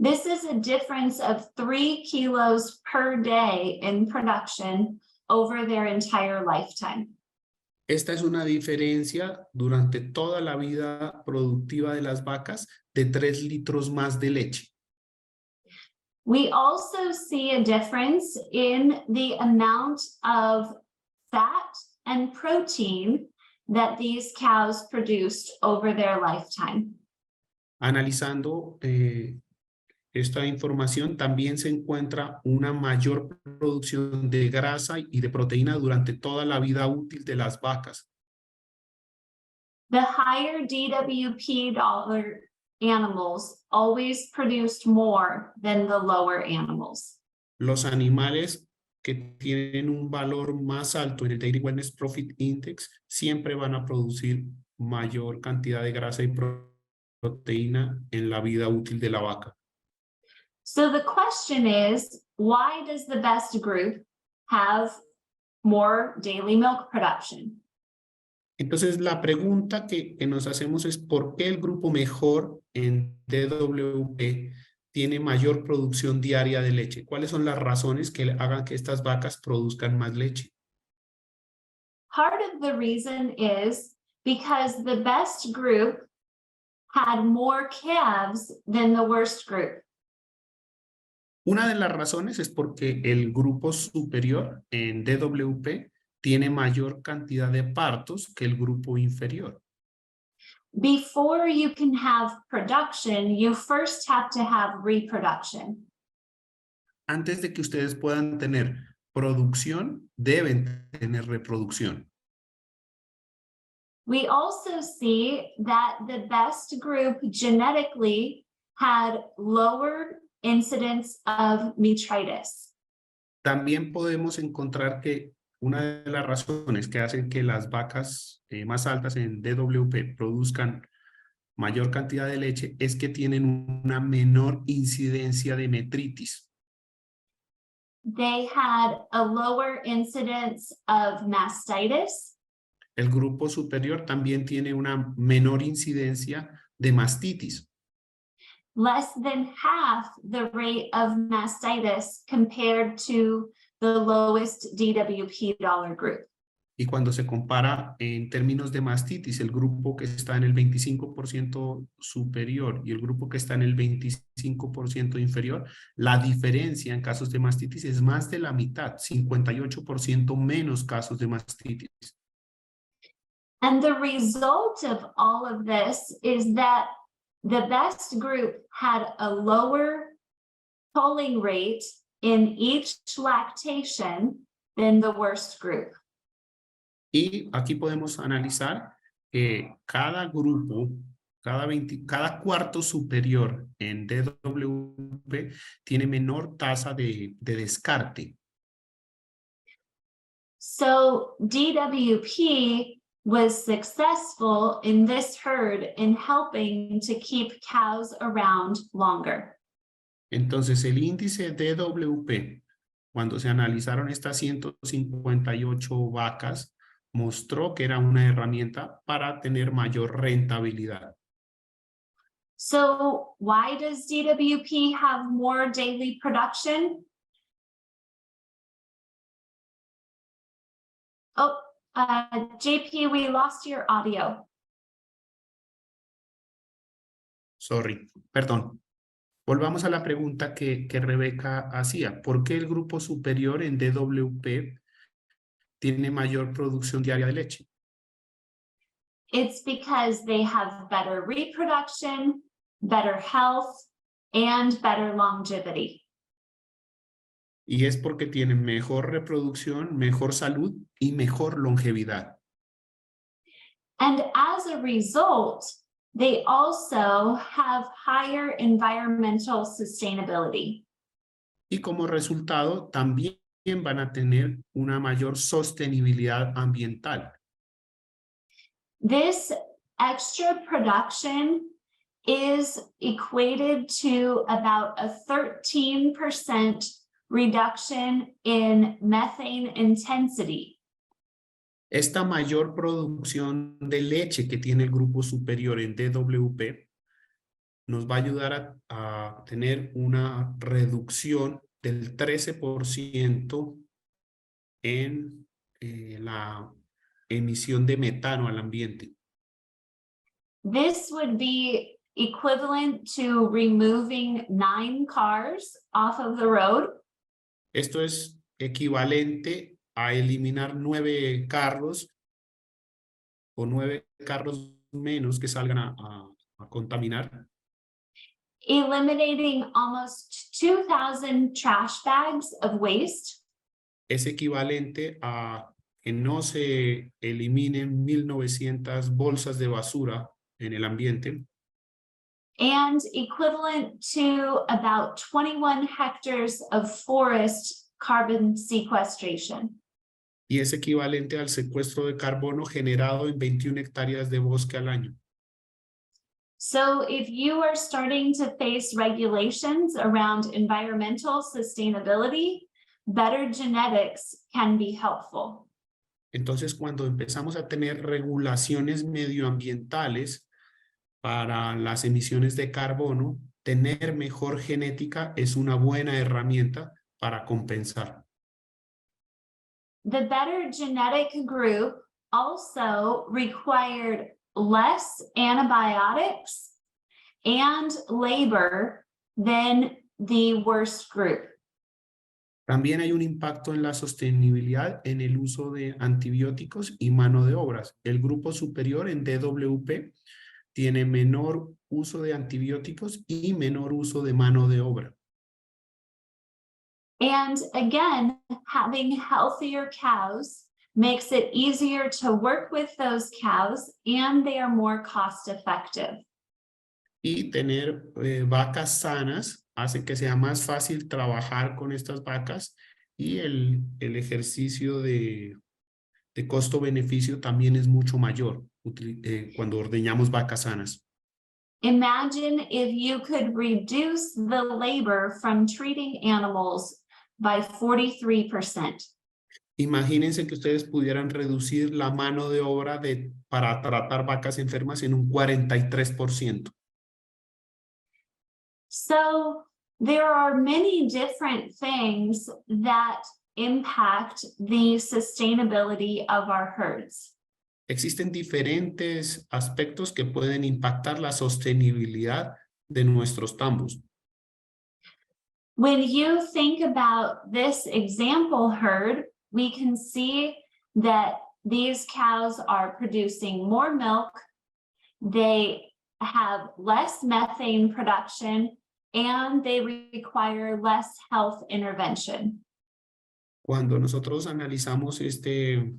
This is a difference of 3 kilos per day in production over their entire lifetime. Esta es una diferencia durante toda la vida productiva de las vacas de 3 litros más de leche. We also see a difference in the amount of fat and protein that these cows produced over their lifetime. Analizando esta información, también se encuentra una mayor producción de grasa y de proteína durante toda la vida útil de las vacas. The higher DWP dollar animals always produced more than the lower animals. Los animales que tienen un valor más alto en el Daily Wellness Profit Index siempre van a producir mayor cantidad de grasa y proteína en la vida útil de la vaca. So the question is, why does the best group have more daily milk production? Entonces, la pregunta que nos hacemos es ¿por qué el grupo mejor en DWP tiene mayor producción diaria de leche? ¿Cuáles son las razones que hagan que estas vacas produzcan más leche? Part of the reason is because the best group had more calves than the worst group. Una de las razones es porque el grupo superior en DWP tiene mayor cantidad de partos que el grupo inferior. Before you can have production, you first have to have reproduction. Antes de que ustedes puedan tener producción, deben tener reproducción. We also see that the best group genetically had lower incidence of metritis. También podemos encontrar que una de las razones que hacen que las vacas más altas en DWP produzcan mayor cantidad de leche es que tienen una menor incidencia de metritis. They had a lower incidence of mastitis. El grupo superior también tiene una menor incidencia de mastitis. Less than half the rate of mastitis compared to the lowest DWP dollar group. Y cuando se compara en términos de mastitis, el grupo que está en el 25% superior y el grupo que está en el 25% inferior, la diferencia en casos de mastitis es más de la mitad, 58% menos casos de mastitis. And the result of all of this is that the best group had a lower culling rate in each lactation than the worst group. Y aquí podemos analizar que cada grupo, cada cuarto superior en DWP tiene menor tasa de descarte. So DWP was successful in this herd in helping to keep cows around longer. Entonces el índice DWP, cuando se analizaron estas 158 vacas, mostró que era una herramienta para tener mayor rentabilidad. So why does DWP have more daily production? Oh, JP, we lost your audio. Sorry, perdón. Volvamos a la pregunta que Rebeca hacía. ¿Por qué el grupo superior en DWP tiene mayor producción diaria de leche? It's because they have better reproduction, better health, and better longevity. Y es porque tienen mejor reproducción, mejor salud y mejor longevidad. And as a result, they also have higher environmental sustainability. Y como resultado, también van a tener una mayor sostenibilidad ambiental. This extra production is equated to about a 13% reduction in methane intensity. Esta mayor producción de leche que tiene el grupo superior en DWP nos va a ayudar a tener una reducción del 13% en la emisión de metano al ambiente. This would be equivalent to removing 9 cars off of the road. Esto es equivalente a eliminar 9 carros o 9 carros menos que salgan a contaminar. Eliminating almost 2,000 trash bags of waste. Es equivalente a que no se eliminen 1,900 bolsas de basura en el ambiente. And equivalent to about 21 hectares of forest carbon sequestration. Y es equivalente al secuestro de carbono generado en 21 hectáreas de bosque al año. So if you are starting to face regulations around environmental sustainability, better genetics can be helpful. Entonces, cuando empezamos a tener regulaciones medioambientales para las emisiones de carbono, tener mejor genética es una buena herramienta para compensar. The better genetic group also required less antibiotics and labor than the worst group. También hay un impacto en la sostenibilidad en el uso de antibióticos y mano de obras. El grupo superior en DWP tiene menor uso de antibióticos y menor uso de mano de obra. And again, having healthier cows makes it easier to work with those cows, and they are more cost effective. Y tener vacas sanas hace que sea más fácil trabajar con estas vacas y el ejercicio de costo-beneficio también es mucho mayor cuando ordeñamos vacas sanas. Imagine if you could reduce the labor from treating animals by 43%. Imagínense que ustedes pudieran reducir la mano de obra para tratar vacas enfermas en un 43%. So there are many different things that impact the sustainability of our herds. Existen diferentes aspectos que pueden impactar la sostenibilidad de nuestros tambos. When you think about this example herd, we can see that these cows are producing more milk, they have less methane production, and they require less health intervention. Cuando nosotros analizamos este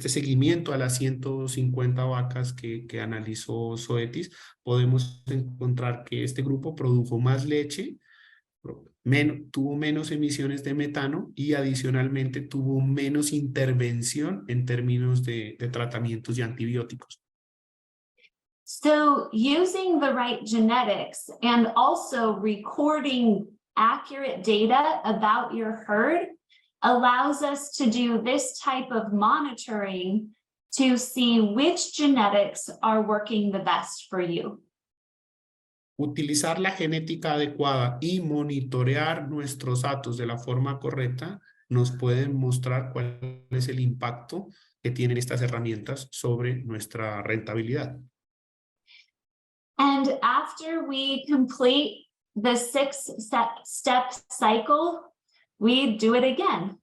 seguimiento a las 150 vacas que analizó Zoetis, podemos encontrar que este grupo produjo más leche, tuvo menos emisiones de metano y adicionalmente tuvo menos intervención en términos de tratamientos y antibióticos. So using the right genetics and also recording accurate data about your herd allows us to do this type of monitoring to see which genetics are working the best for you. Utilizar la genética adecuada y monitorear nuestros datos de la forma correcta nos pueden mostrar cuál es el impacto que tienen estas herramientas sobre nuestra rentabilidad. And after we complete the 6-step cycle, we do it again.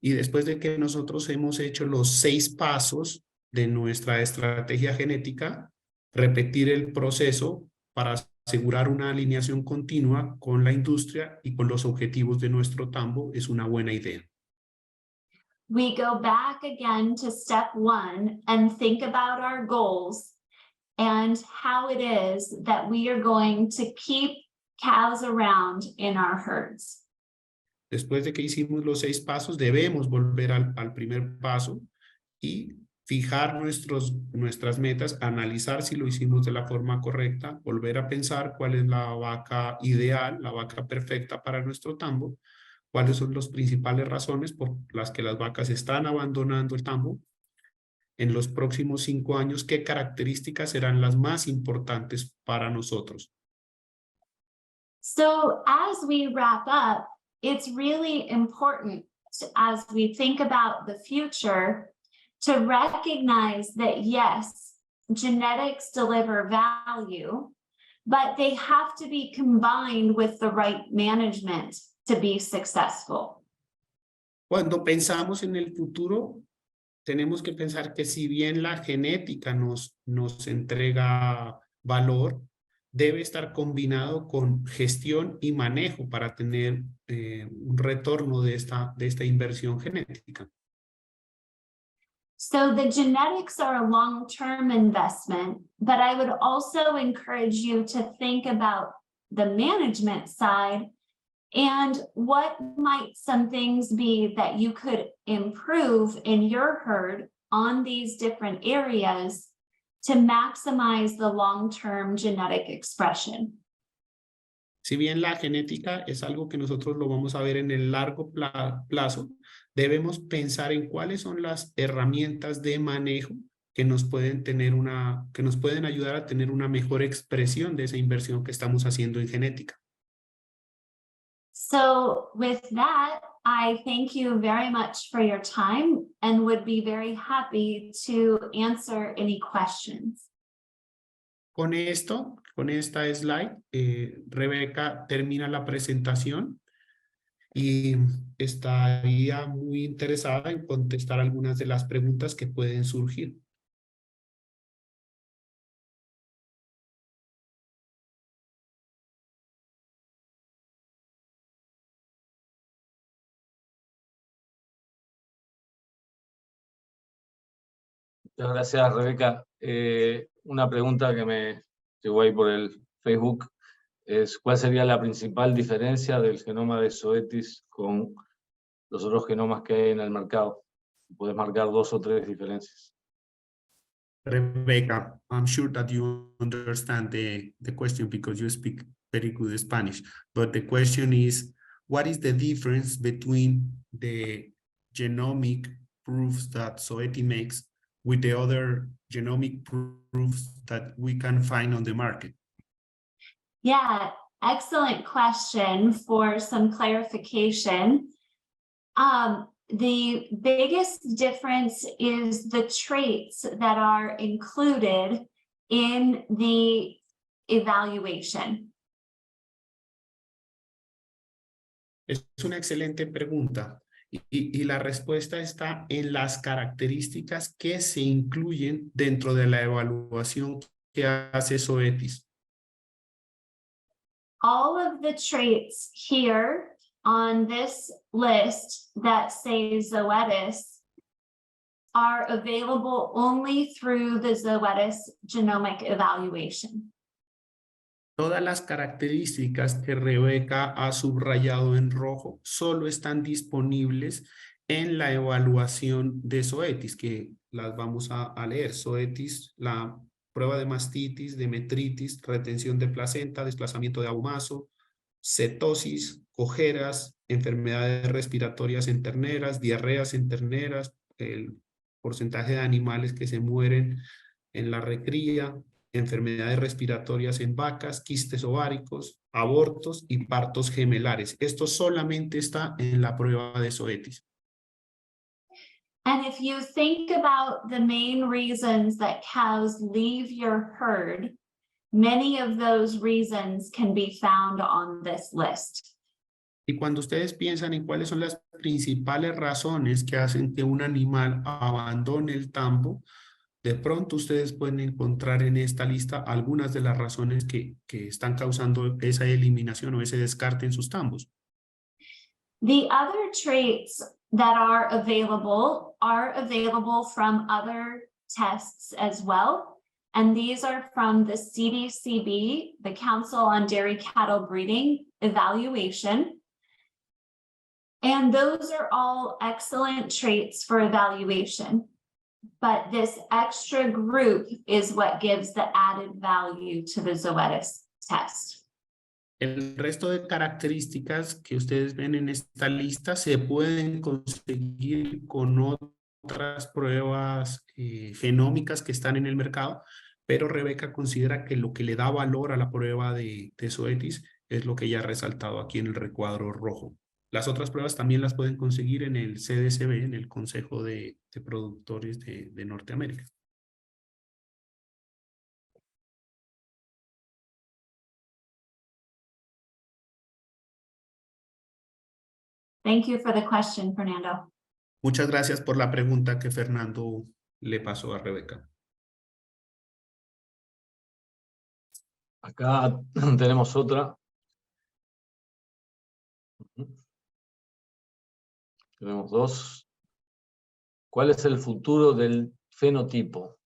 Y después de que nosotros hemos hecho los 6 pasos de nuestra estrategia genética, repetir el proceso para asegurar una alineación continua con la industria y con los objetivos de nuestro tambo es una buena idea. We go back again to step 1 and think about our goals and how it is that we are going to keep cows around in our herds. Después de que hicimos los 6 pasos, debemos volver al primer paso y fijar nuestras metas, analizar si lo hicimos de la forma correcta, volver a pensar cuál es la vaca ideal, la vaca perfecta para nuestro tambo, cuáles son las principales razones por las que las vacas están abandonando el tambo. En los próximos 5 años, ¿qué características serán las más importantes para nosotros? So as we wrap up, it's really important as we think about the future to recognize that yes, genetics deliver value, but they have to be combined with the right management to be successful. Cuando pensamos en el futuro, tenemos que pensar que si bien la genética nos entrega valor, debe estar combinado con gestión y manejo para tener un retorno de esta inversión genética. So the genetics are a long-term investment, but I would also encourage you to think about the management side and what might some things be that you could improve in your herd on these different areas to maximize the long-term genetic expression. Si bien la genética es algo que nosotros lo vamos a ver en el largo plazo, debemos pensar en cuáles son las herramientas de manejo que nos pueden ayudar a tener una mejor expresión de esa inversión que estamos haciendo en genética. So with that, I thank you very much for your time and would be very happy to answer any questions. Con esta slide, Rebeca termina la presentación y estaría muy interesada en contestar algunas de las preguntas que pueden surgir. Muchas gracias, Rebeca. Una pregunta que me llegó ahí por el Facebook es ¿cuál sería la principal diferencia del genoma de Zoetis con los otros genomas que hay en el mercado? Puedes marcar 2 o 3 diferencias. Rebecca, I'm sure that you understand the question because you speak very good Spanish. But the question is, what is the difference between the genomic proofs that Zoetis makes with the other genomic proofs that we can find on the market? Yeah, excellent question for some clarification. The biggest difference is the traits that are included in the evaluation. Es una excelente pregunta y la respuesta está en las características que se incluyen dentro de la evaluación que hace Zoetis. All of the traits here on this list that say Zoetis are available only through the Zoetis genomic evaluation. Todas las características que Rebeca ha subrayado en rojo solo están disponibles en la evaluación de Zoetis, que las vamos a leer. Zoetis, la prueba de mastitis, de metritis, retención de placenta, desplazamiento de ahumazo, cetosis, cojeras, enfermedades respiratorias en terneras, diarreas en terneras, porcentaje de animales que se mueren en la recría, enfermedades respiratorias en vacas, quistes ováricos, abortos y partos gemelares. Esto solamente está en la prueba de Zoetis. And if you think about the main reasons that cows leave your herd, many of those reasons can be found on this list. Y cuando ustedes piensan en cuáles son las principales razones que hacen que un animal abandone el tambo, de pronto ustedes pueden encontrar en esta lista algunas de las razones que están causando esa eliminación o ese descarte en sus tambos. The other traits that are available from other tests as well. And these are from the CDCB, the Council on Dairy Cattle Breeding evaluation. And those are all excellent traits for evaluation. But this extra group is what gives the added value to the Zoetis test. El resto de características que ustedes ven en esta lista se pueden conseguir con otras pruebas genómicas que están en el mercado, pero Rebeca considera que lo que le da valor a la prueba de Zoetis es lo que ya ha resaltado aquí en el recuadro rojo. Las otras pruebas también las pueden conseguir en el CDCB, en el Consejo de Productores de Norteamérica. Thank you for the question, Fernando. Muchas gracias por la pregunta que Fernando le pasó a Rebeca. Acá tenemos otra. Tenemos dos. ¿Cuál es el futuro del fenotipo?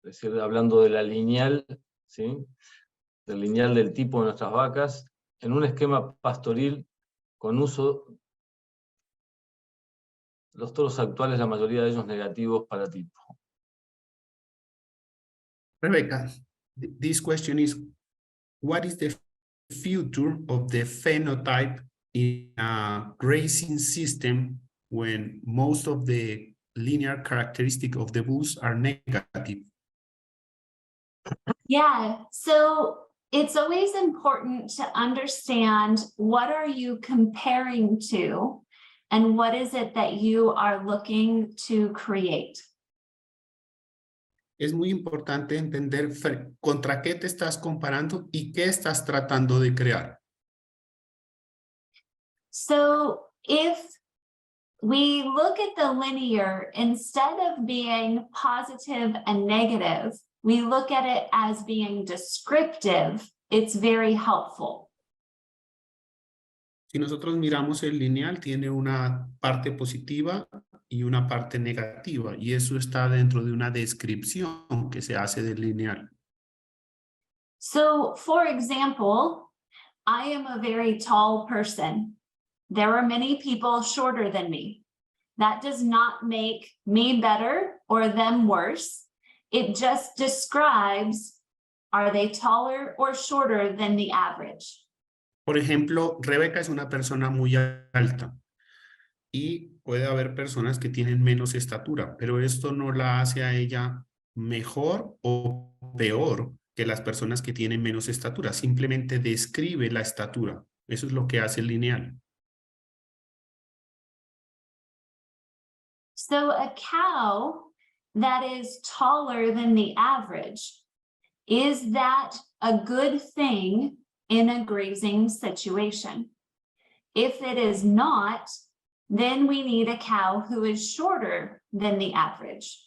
Es decir, hablando de la lineal, ¿sí? Del lineal del tipo de nuestras vacas, en un esquema pastoril con uso de los toros actuales, la mayoría de ellos negativos para tipo. Rebecca, this question is, what is the future of the phenotype in a grazing system when most of the linear characteristics of the bulls are negative? Yeah, so it's always important to understand what are you comparing to and what is it that you are looking to create. Es muy importante entender contra qué te estás comparando y qué estás tratando de crear. So if we look at the linear, instead of being positive and negative, we look at it as being descriptive. It's very helpful. Si nosotros miramos el lineal, tiene una parte positiva y una parte negativa, y eso está dentro de una descripción que se hace del lineal. So, for example, I am a very tall person. There are many people shorter than me. That does not make me better or them worse. It just describes, are they taller or shorter than the average? Por ejemplo, Rebeca es una persona muy alta y puede haber personas que tienen menos estatura, pero esto no la hace a ella mejor o peor que las personas que tienen menos estatura. Simplemente describe la estatura. Eso es lo que hace el lineal. So a cow that is taller than the average, is that a good thing in a grazing situation? If it is not, then we need a cow who is shorter than the average.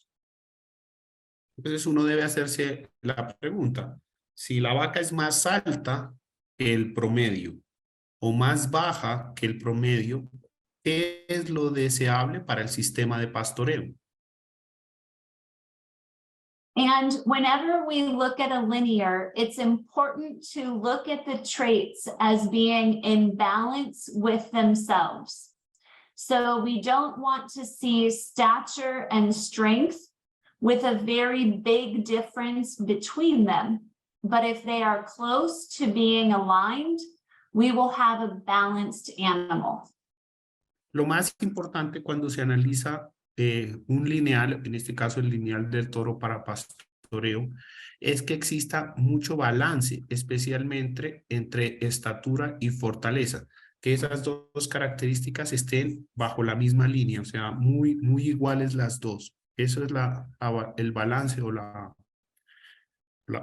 Entonces uno debe hacerse la pregunta, si la vaca es más alta que el promedio o más baja que el promedio, ¿qué es lo deseable para el sistema de pastoreo? And whenever we look at a linear, it's important to look at the traits as being in balance with themselves. So we don't want to see stature and strength with a very big difference between them. But if they are close to being aligned, we will have a balanced animal. Lo más importante cuando se analiza un lineal, en este caso el lineal del toro para pastoreo, es que exista mucho balance, especialmente entre estatura y fortaleza, que esas dos características estén bajo la misma línea, o sea, muy iguales las dos. Eso es el balance o la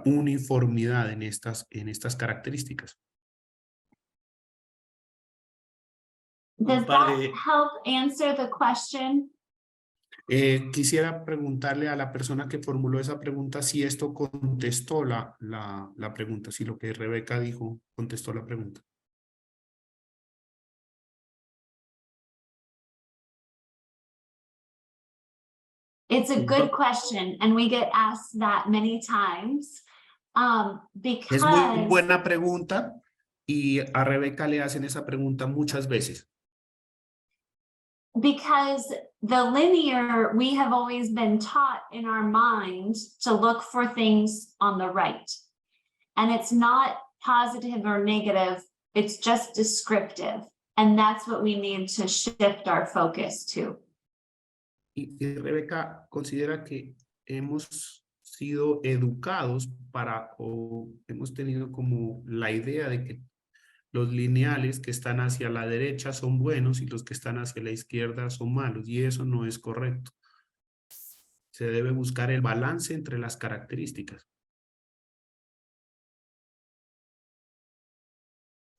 uniformidad en estas características. Does that help answer the question? Quisiera preguntarle a la persona que formuló esa pregunta si esto contestó la pregunta, si lo que Rebeca dijo contestó la pregunta. It's a good question, and we get asked that many times. Es muy Because buena pregunta y a Rebeca le hacen esa pregunta muchas veces. the linear, we have always been taught in our mind to look for things on the right. And it's not positive or negative, it's just descriptive. And that's what we need to shift our focus to. Y Rebeca considera que hemos sido educados o hemos tenido como la idea de que los lineales que están hacia la derecha son buenos y los que están hacia la izquierda son malos, y eso no es correcto. Se debe buscar el balance entre las características.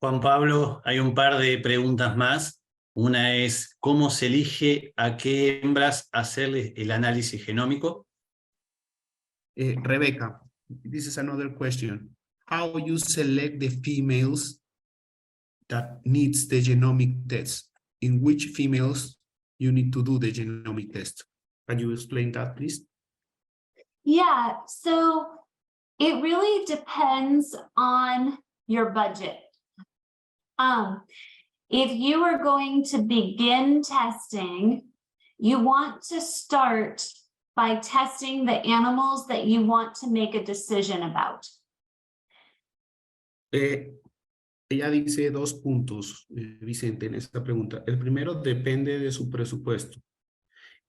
Juan Pablo, hay un par de preguntas más. Una es, ¿cómo se elige a qué hembras hacerle el análisis genómico? Rebecca, this is another question. How you select the females that needs the genomic test? In which females you need to do the genomic test? Can you explain that, please? Yeah, so it really depends on your budget. If you are going to begin testing, you want to start by testing the animals that you want to make a decision about. Ella dice 2 puntos, Vicente, en esta pregunta. El primero depende de su presupuesto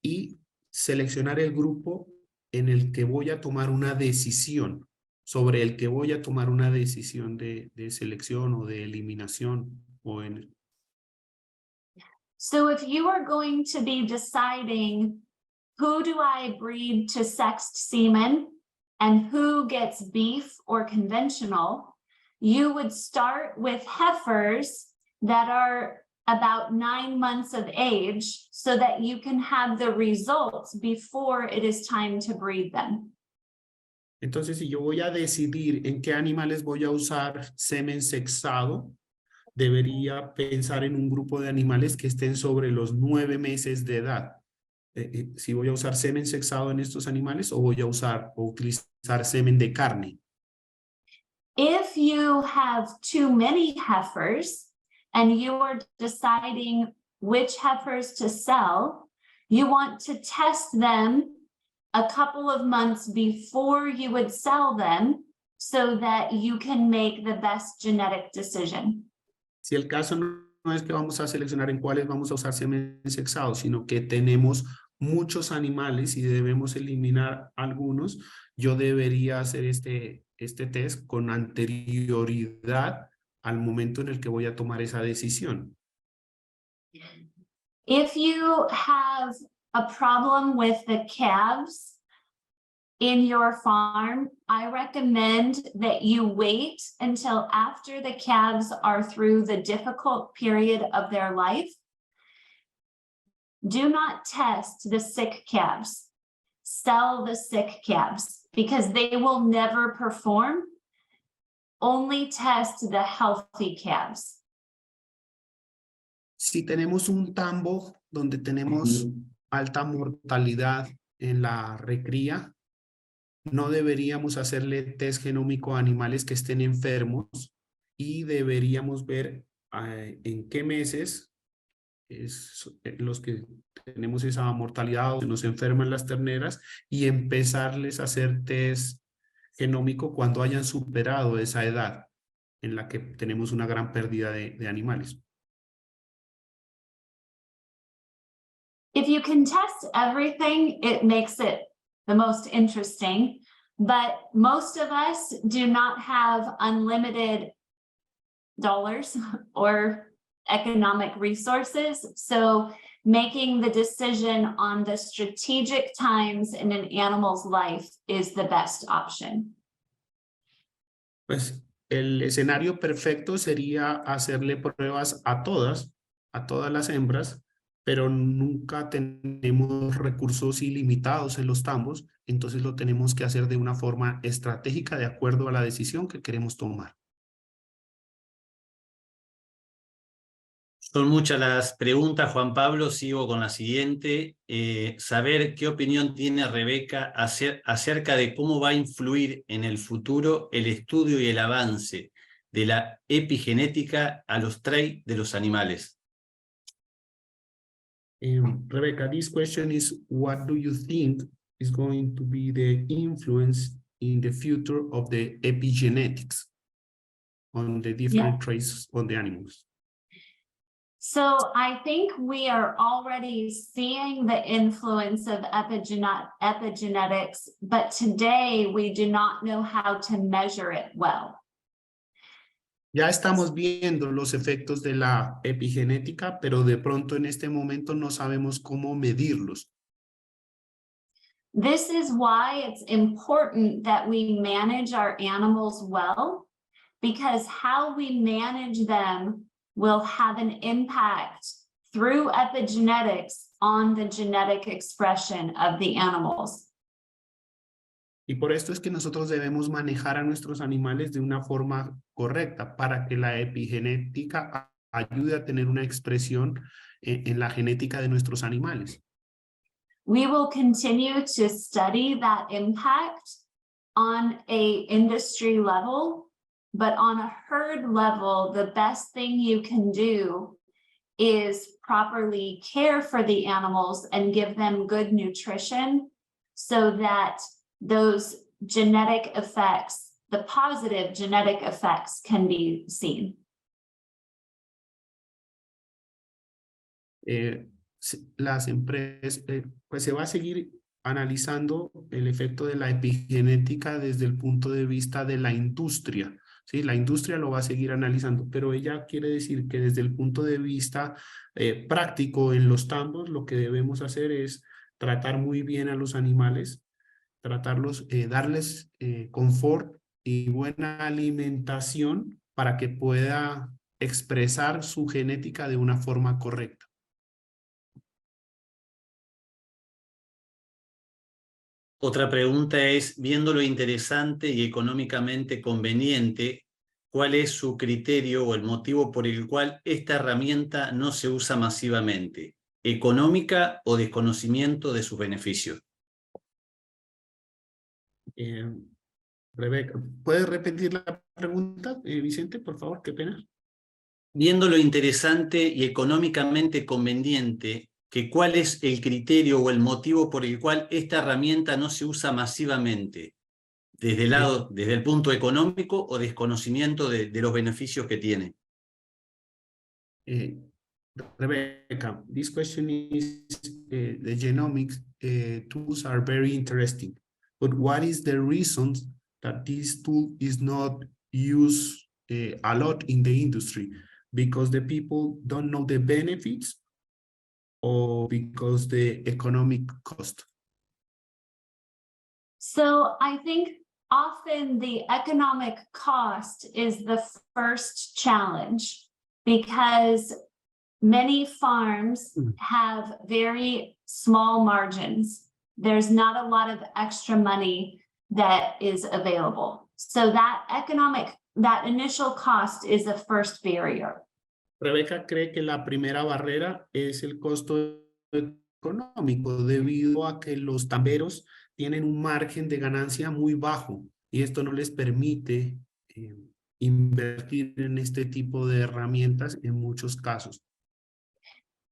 y seleccionar el grupo en el que voy a tomar una decisión, sobre el que voy a tomar una decisión de selección o de eliminación. So if you are going to be deciding who do I breed to sexed semen and who gets beef or conventional, you would start with heifers that are about 9 months of age so that you can have the results before it is time to breed them. Entonces, si yo voy a decidir en qué animales voy a usar semen sexado, debería pensar en un grupo de animales que estén sobre los 9 meses de edad. Si voy a usar semen sexado en estos animales o voy a utilizar semen de carne. If you have too many heifers and you are deciding which heifers to sell, you want to test them a couple of months before you would sell them so that you can make the best genetic decision. Si el caso no es que vamos a seleccionar en cuáles vamos a usar semen sexado, sino que tenemos muchos animales y debemos eliminar algunos, yo debería hacer este test con anterioridad al momento en el que voy a tomar esa decisión. If you have a problem with the calves in your farm, I recommend that you wait until after the calves are through the difficult period of their life. Do not test the sick calves. Sell the sick calves because they will never perform. Only test the healthy calves. Si tenemos un tambo donde tenemos alta mortalidad en la recría, no deberíamos hacerle test genómico a animales que estén enfermos y deberíamos ver en qué meses los que tenemos esa mortalidad o se nos enferman las terneras y empezarles a hacer test genómico cuando hayan superado esa edad en la que tenemos una gran pérdida de animales. If you can test everything, it makes it the most interesting, but most of us do not have unlimited dollars or economic resources. So making the decision on the strategic times in an animal's life is the best option. Pues el escenario perfecto sería hacerle pruebas a todas las hembras, pero nunca tenemos recursos ilimitados en los tambos, entonces lo tenemos que hacer de una forma estratégica de acuerdo a la decisión que queremos tomar. Son muchas las preguntas, Juan Pablo. Sigo con la siguiente. Saber qué opinión tiene Rebeca acerca de cómo va a influir en el futuro el estudio y el avance de la epigenética a los traits de los animales. Rebecca, this question is, what do you think is going to be the influence in the future of the epigenetics on the different traits on the animals? So I think we are already seeing the influence of epigenetics, but today we do not know how to measure it well. Ya estamos viendo los efectos de la epigenética, pero de pronto en este momento no sabemos cómo medirlos. This is why it's important that we manage our animals well, because how we manage them will have an impact through epigenetics on the genetic expression of the animals. Y por esto es que nosotros debemos manejar a nuestros animales de una forma correcta para que la epigenética ayude a tener una expresión en la genética de nuestros animales. We will continue to study that impact on an industry level, but on a herd level, the best thing you can do is properly care for the animals and give them good nutrition so that those genetic effects, the positive genetic effects, can be seen. Las empresas, pues se va a seguir analizando el efecto de la epigenética desde el punto de vista de la industria. Sí, la industria lo va a seguir analizando, pero ella quiere decir que desde el punto de vista práctico en los tambos, lo que debemos hacer es tratar muy bien a los animales, tratarlos, darles confort y buena alimentación para que pueda expresar su genética de una forma correcta. Otra pregunta es, viendo lo interesante y económicamente conveniente, ¿cuál es su criterio o el motivo por el cual esta herramienta no se usa masivamente? ¿Económica o desconocimiento de sus beneficios? Rebeca, ¿puedes repetir la pregunta, Vicente, por favor? Qué pena. Viendo lo interesante y económicamente conveniente, ¿cuál es el criterio o el motivo por el cual esta herramienta no se usa masivamente? ¿Desde el punto económico o desconocimiento de los beneficios que tiene? Rebecca, this question is, the genomics tools are very interesting, but what is the reason that this tool is not used a lot in the industry? Because the people don't know the benefits or because the economic cost? So I think often the economic cost is the first challenge because many farms have very small margins. There's not a lot of extra money that is available. So that initial cost is the first barrier. Rebeca cree que la primera barrera es el costo económico debido a que los tamberos tienen un margen de ganancia muy bajo y esto no les permite invertir en este tipo de herramientas en muchos casos.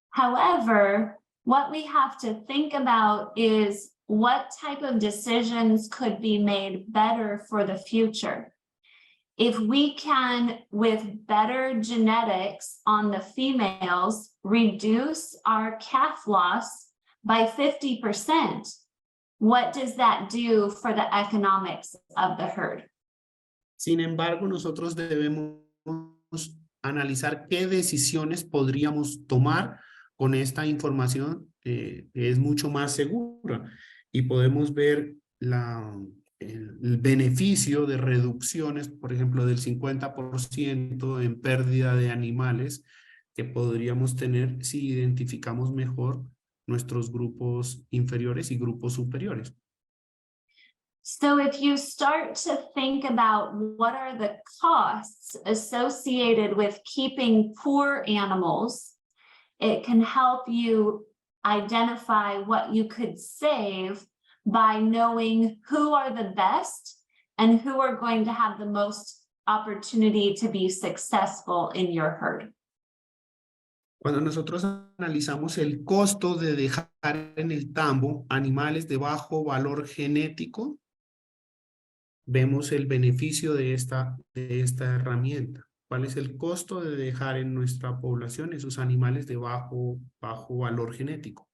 However, what we have to think about is what type of decisions could be made better for the future. If we can, with better genetics on the females, reduce our calf loss by 50%, what does that do for the economics of the herd? Sin embargo, nosotros debemos analizar qué decisiones podríamos tomar con esta información que es mucho más segura y podemos ver el beneficio de reducciones, por ejemplo, del 50% en pérdida de animales que podríamos tener si identificamos mejor nuestros grupos inferiores y grupos superiores. So if you start to think about what are the costs associated with keeping poor animals, it can help you identify what you could save by knowing who are the best and who are going to have the most opportunity to be successful in your herd. Cuando nosotros analizamos el costo de dejar en el tambo animales de bajo valor genético, vemos el beneficio de esta herramienta. ¿Cuál es el costo de dejar en nuestra población esos animales de bajo valor genético?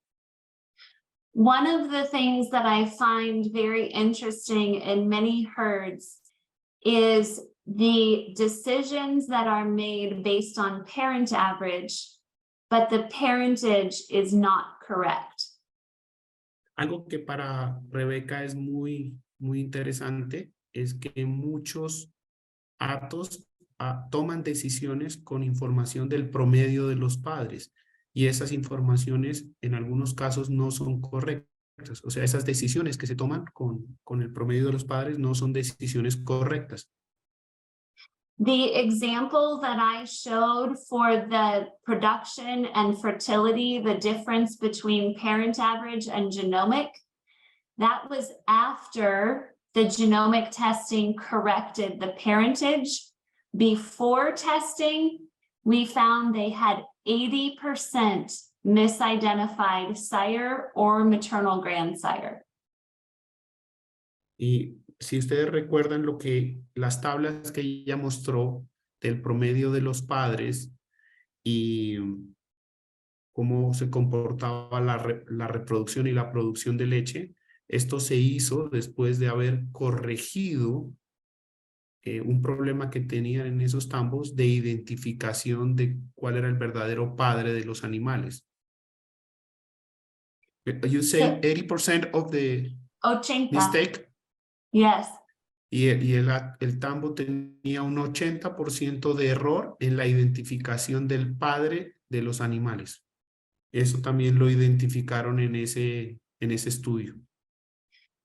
One of the things that I find very interesting in many herds is the decisions that are made based on parent average, but the parentage is not correct. Algo que para Rebeca es muy interesante es que muchos hatos toman decisiones con información del promedio de los padres y esas informaciones en algunos casos no son correctas. O sea, esas decisiones que se toman con el promedio de los padres no son decisiones correctas. The example that I showed for the production and fertility, the difference between parent average and genomic, that was after the genomic testing corrected the parentage. Before testing, we found they had 80% misidentified sire or maternal grandsire. Y si ustedes recuerdan las tablas que ella mostró del promedio de los padres y cómo se comportaba la reproducción y la producción de leche, esto se hizo después de haber corregido un problema que tenían en esos tambos de identificación de cuál era el verdadero padre de los animales. You say 80% of the 80. mistake. Yes. Y el tambo tenía un 80% de error en la identificación del padre de los animales. Eso también lo identificaron en ese estudio.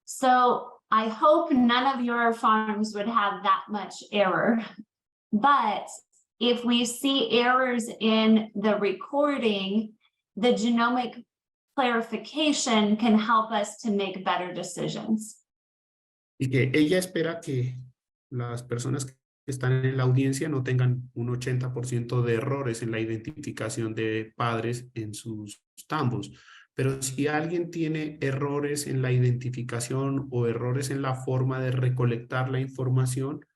So I hope none of your farms would have that much error. But if we see errors in the recording, the genomic clarification can help us to make better decisions. Y que ella espera que las personas que están en la audiencia no tengan un 80% de errores en la identificación de padres en sus tambos. Pero si alguien tiene errores en la identificación o errores en la forma de recolectar la información,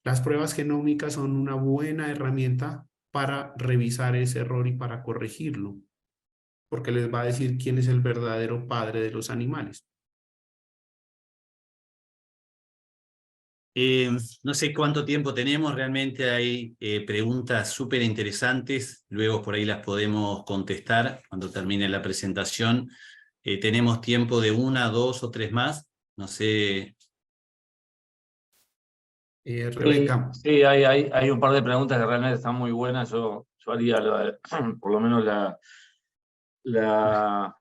las pruebas genómicas son una buena herramienta para revisar ese error y para corregirlo, porque les va a decir quién es el verdadero padre de los animales. No sé cuánto tiempo tenemos, realmente hay preguntas súper interesantes, luego por ahí las podemos contestar cuando termine la presentación. Tenemos tiempo de 1, 2 o 3 más, no sé. Rebeca. Sí, hay un par de preguntas que realmente están muy buenas. Yo haría por lo menos la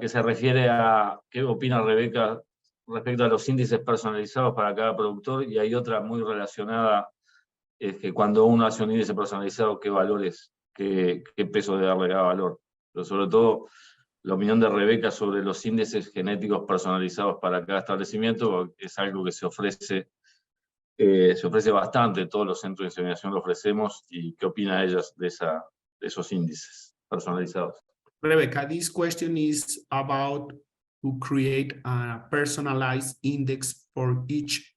que se refiere a qué opina Rebeca respecto a los índices personalizados para cada productor, y hay otra muy relacionada, es que cuando uno hace un índice personalizado, qué valores, qué peso de darle a cada valor. Pero sobre todo, la opinión de Rebeca sobre los índices genéticos personalizados para cada establecimiento es algo que se ofrece bastante, todos los centros de inseminación lo ofrecemos, y qué opina ella de esos índices personalizados. Rebecca, this question is about to create a personalized index for each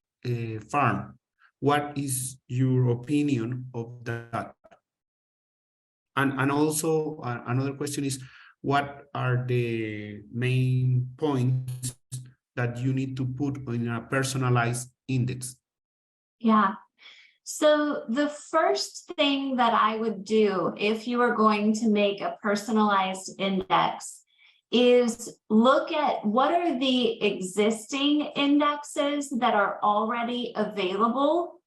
farm. What is your opinion of that? And also another question is, what are the main points that you need to put in a personalized index? Yeah. So the first thing that I would do if you are going to make a personalized index is look at what are the existing indexes that are already available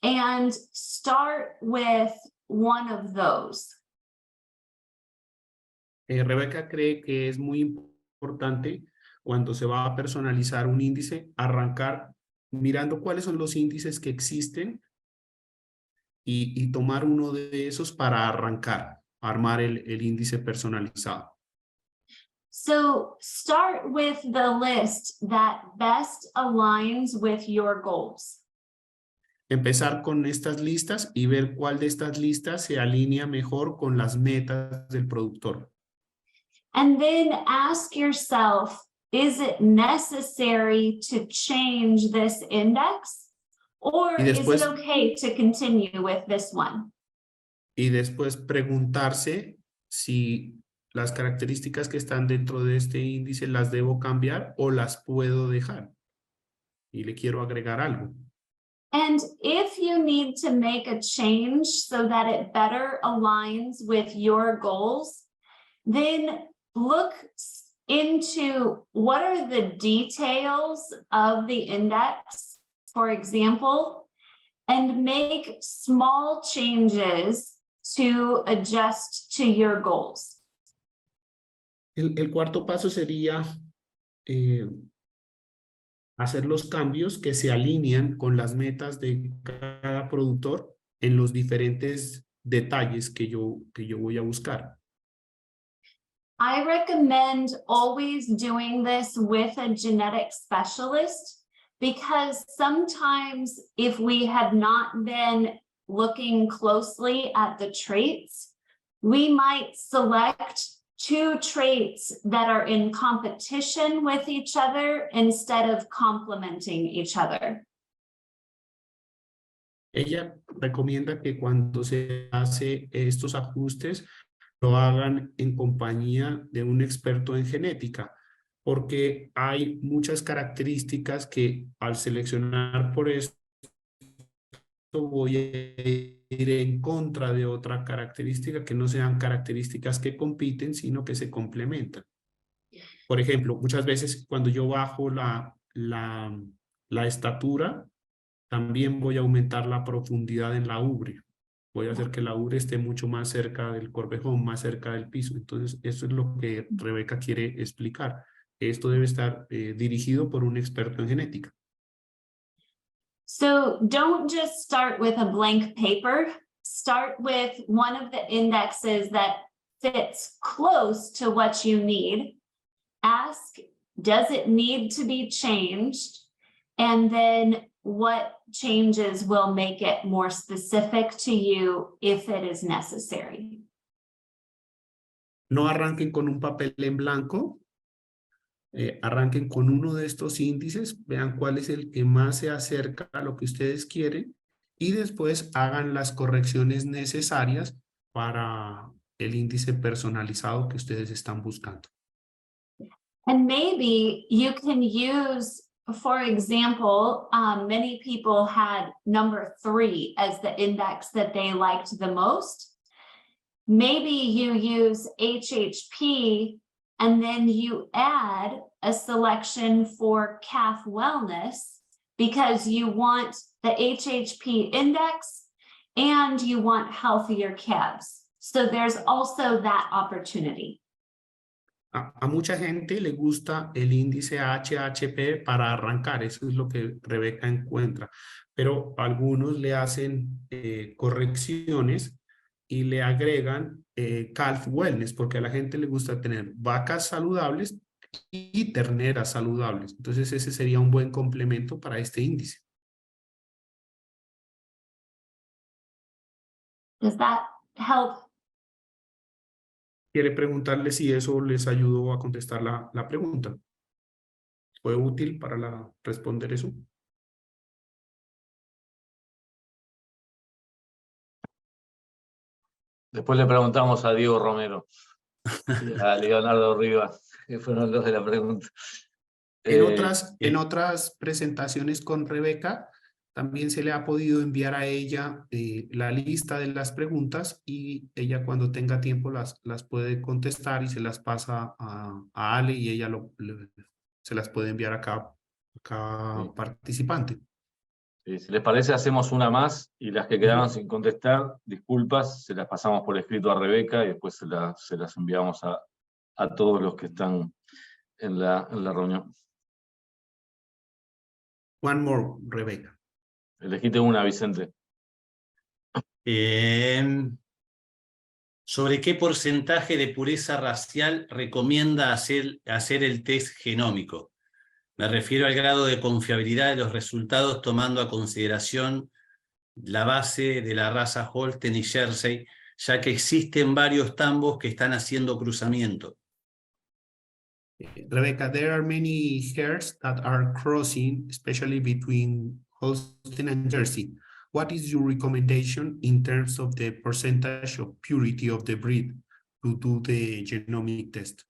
and start with one of those. Rebeca cree que es muy importante cuando se va a personalizar un índice, arrancar mirando cuáles son los índices que existen y tomar uno de esos para arrancar, armar el índice personalizado. So start with the list that best aligns with your goals. Empezar con estas listas y ver cuál de estas listas se alinea mejor con las metas del productor. And then ask yourself, is it necessary to change this index? Or Y después- is it okay to continue with this one? Y después preguntarse si las características que están dentro de este índice las debo cambiar o las puedo dejar. Y le quiero agregar algo. And if you need to make a change so that it better aligns with your goals, then look into what are the details of the index, for example, and make small changes to adjust to your goals. El cuarto paso sería hacer los cambios que se alinean con las metas de cada productor en los diferentes detalles que yo voy a buscar. I recommend always doing this with a genetic specialist because sometimes if we had not been looking closely at the traits, we might select two traits that are in competition with each other instead of complementing each other. Ella recomienda que cuando se hace estos ajustes lo hagan en compañía de un experto en genética, porque hay muchas características que al seleccionar por esto voy a ir en contra de otra característica que no sean características que compiten, sino que se complementan. Por ejemplo, muchas veces cuando yo bajo la estatura, también voy a aumentar la profundidad en la ubre. Voy a hacer que la ubre esté mucho más cerca del corvejón, más cerca del piso. Entonces, eso es lo que Rebeca quiere explicar. Esto debe estar dirigido por un experto en genética. So don't just start with a blank paper. Start with one of the indexes that fits close to what you need. Ask, does it need to be changed? And then what changes will make it more specific to you if it is necessary? No arranquen con un papel en blanco. Arranquen con uno de estos índices, vean cuál es el que más se acerca a lo que ustedes quieren y después hagan las correcciones necesarias para el índice personalizado que ustedes están buscando. And maybe you can use, for example, many people had number 3 as the index that they liked the most. Maybe you use HHP and then you add a selection for calf wellness because you want the HHP index and you want healthier calves. So there's also that opportunity. A mucha gente le gusta el índice HHP para arrancar, eso es lo que Rebeca encuentra, pero algunos le hacen correcciones y le agregan calf wellness, porque a la gente le gusta tener vacas saludables y terneras saludables. Entonces ese sería un buen complemento para este índice. Does that help? Quiere preguntarle si eso les ayudó a contestar la pregunta. ¿Fue útil para responder eso? Después le preguntamos a Diego Romero. Y a Leonardo Rivas, que fueron los de la pregunta. En otras presentaciones con Rebeca, también se le ha podido enviar a ella la lista de las preguntas y ella cuando tenga tiempo las puede contestar y se las pasa a Ale y ella se las puede enviar a cada Sí. participante. Si les parece, hacemos una más y las que quedaron sin contestar, disculpas, se las pasamos por escrito a Rebeca y después se las enviamos a todos los que están en la reunión. One more, Rebeca. Elegite una, Vicente. ¿Sobre qué porcentaje de pureza racial recomienda hacer el test genómico? Me refiero al grado de confiabilidad de los resultados tomando a consideración la base de la raza Holstein y Jersey, ya que existen varios tambos que están haciendo cruzamiento. Rebecca, there are many hares that are crossing, especially between Holstein and Jersey. What is your recommendation in terms of the percentage of purity of the breed to do the genomic test?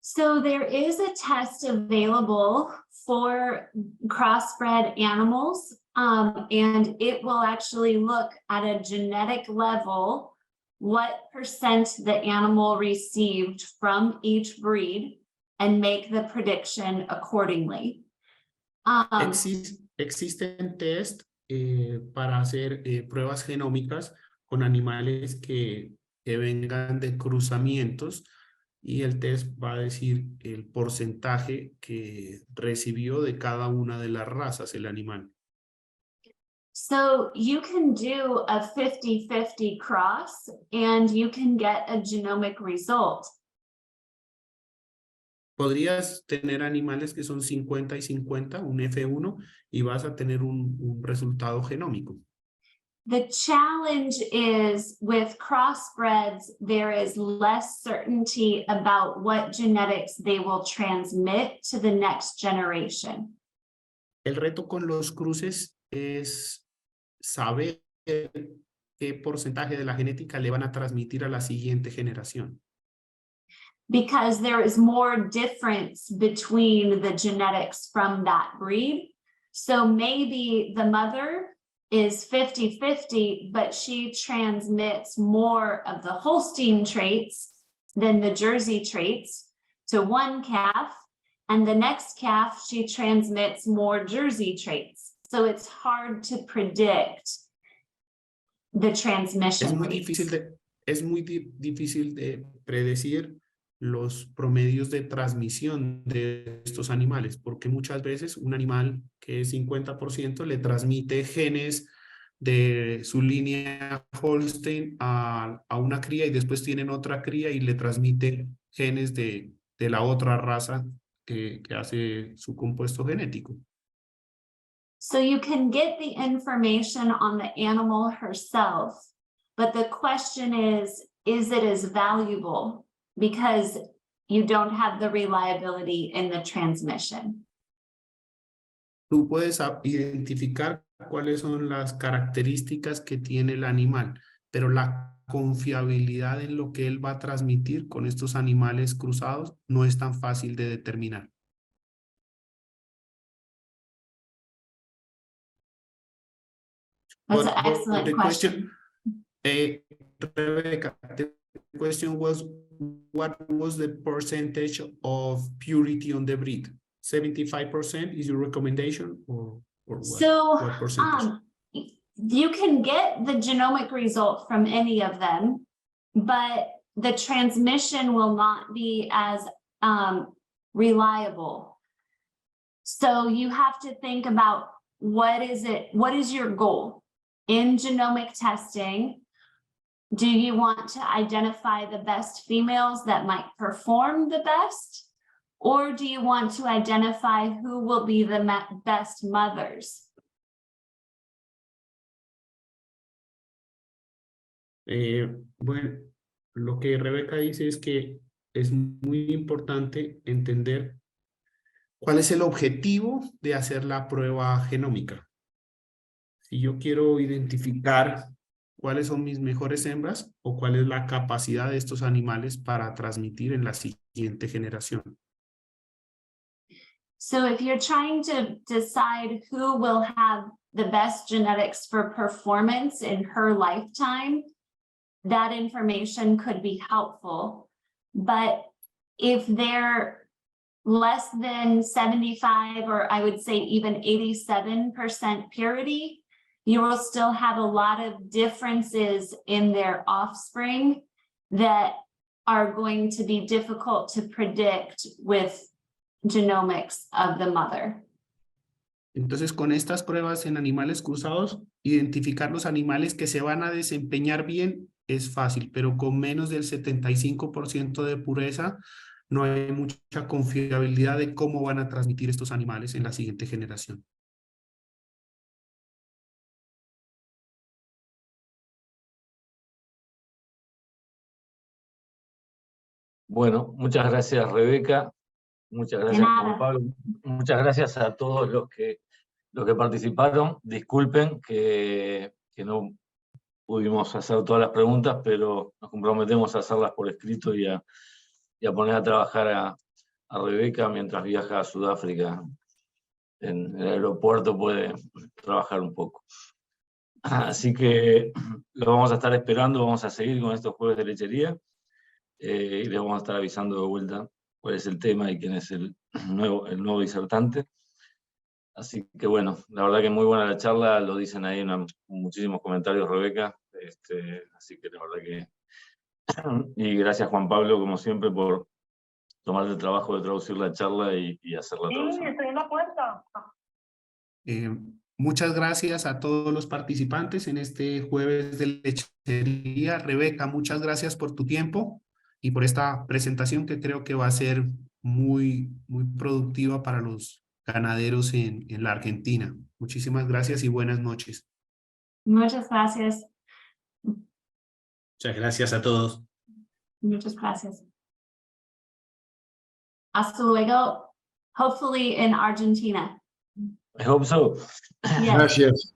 So there is a test available for crossbred animals, and it will actually look at a genetic level what percent the animal received from each breed and make the prediction accordingly. Existen test para hacer pruebas genómicas con animales que vengan de cruzamientos y el test va a decir el porcentaje que recibió de cada una de las razas el animal. So you can do a 50-50 cross and you can get a genomic result. Podrías tener animales que son 50 y 50, un F1, y vas a tener un resultado genómico. The challenge is with crossbreds, there is less certainty about what genetics they will transmit to the next generation. El reto con los cruces es saber qué porcentaje de la genética le van a transmitir a la siguiente generación. Because there is more difference between the genetics from that breed. So maybe the mother is 50-50, but she transmits more of the Holstein traits than the Jersey traits to one calf, and the next calf, she transmits more Jersey traits. So it's hard to predict the transmission. Es muy difícil de predecir los promedios de transmisión de estos animales, porque muchas veces un animal que es 50% le transmite genes de su línea Holstein a una cría y después tienen otra cría y le transmite genes de la otra raza que hace su compuesto genético. So you can get the information on the animal herself, but the question is it as valuable? Because you don't have the reliability in the transmission. Tú puedes identificar cuáles son las características que tiene el animal, pero la confiabilidad en lo que él va a transmitir con estos animales cruzados no es tan fácil de determinar. That's an excellent question. Rebecca, the question was, what was the percentage of purity on the breed? 75% is your recommendation, or what? So what percentage? You can get the genomic result from any of them, but the transmission will not be as reliable. So you have to think about what is your goal in genomic testing? Do you want to identify the best females that might perform the best? Or do you want to identify who will be the best mothers? Bueno, lo que Rebeca dice es que es muy importante entender cuál es el objetivo de hacer la prueba genómica. Si yo quiero identificar cuáles son mis mejores hembras o cuál es la capacidad de estos animales para transmitir en la siguiente generación. So if you're trying to decide who will have the best genetics for performance in her lifetime, that information could be helpful. But if they're less than 75, or I would say even 87% purity, you will still have a lot of differences in their offspring that are going to be difficult to predict with genomics of the mother. Entonces, con estas pruebas en animales cruzados, identificar los animales que se van a desempeñar bien es fácil, pero con menos del 75% de pureza, no hay mucha confiabilidad de cómo van a transmitir estos animales en la siguiente generación. Bueno, muchas gracias, Rebeca. Muchas gracias, Juan Pablo. Muchas gracias a todos los que participaron. Disculpen que no pudimos hacer todas las preguntas, pero nos comprometemos a hacerlas por escrito y a poner a trabajar a Rebeca mientras viaja a Sudáfrica. En el aeropuerto puede trabajar un poco. Así que lo vamos a estar esperando, vamos a seguir con estos jueves de lechería y les vamos a estar avisando de vuelta cuál es el tema y quién es el nuevo disertante. Así que bueno, la verdad que muy buena la charla, lo dicen ahí en muchísimos comentarios, Rebeca. Así que la verdad que... Y gracias, Juan Pablo, como siempre, por tomarte el trabajo de traducir la charla y hacer la traducción. Sí, estoy en la puerta. Muchas gracias a todos los participantes en este jueves de lechería. Rebeca, muchas gracias por tu tiempo y por esta presentación que creo que va a ser muy productiva para los ganaderos en la Argentina. Muchísimas gracias y buenas noches. Muchas gracias. Muchas gracias a todos. Muchas gracias. Hasta luego. Hopefully in Argentina. I hope so. Yes. Gracias.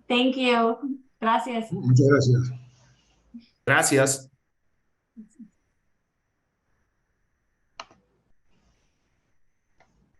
Thank you. Gracias. Muchas gracias. Gracias.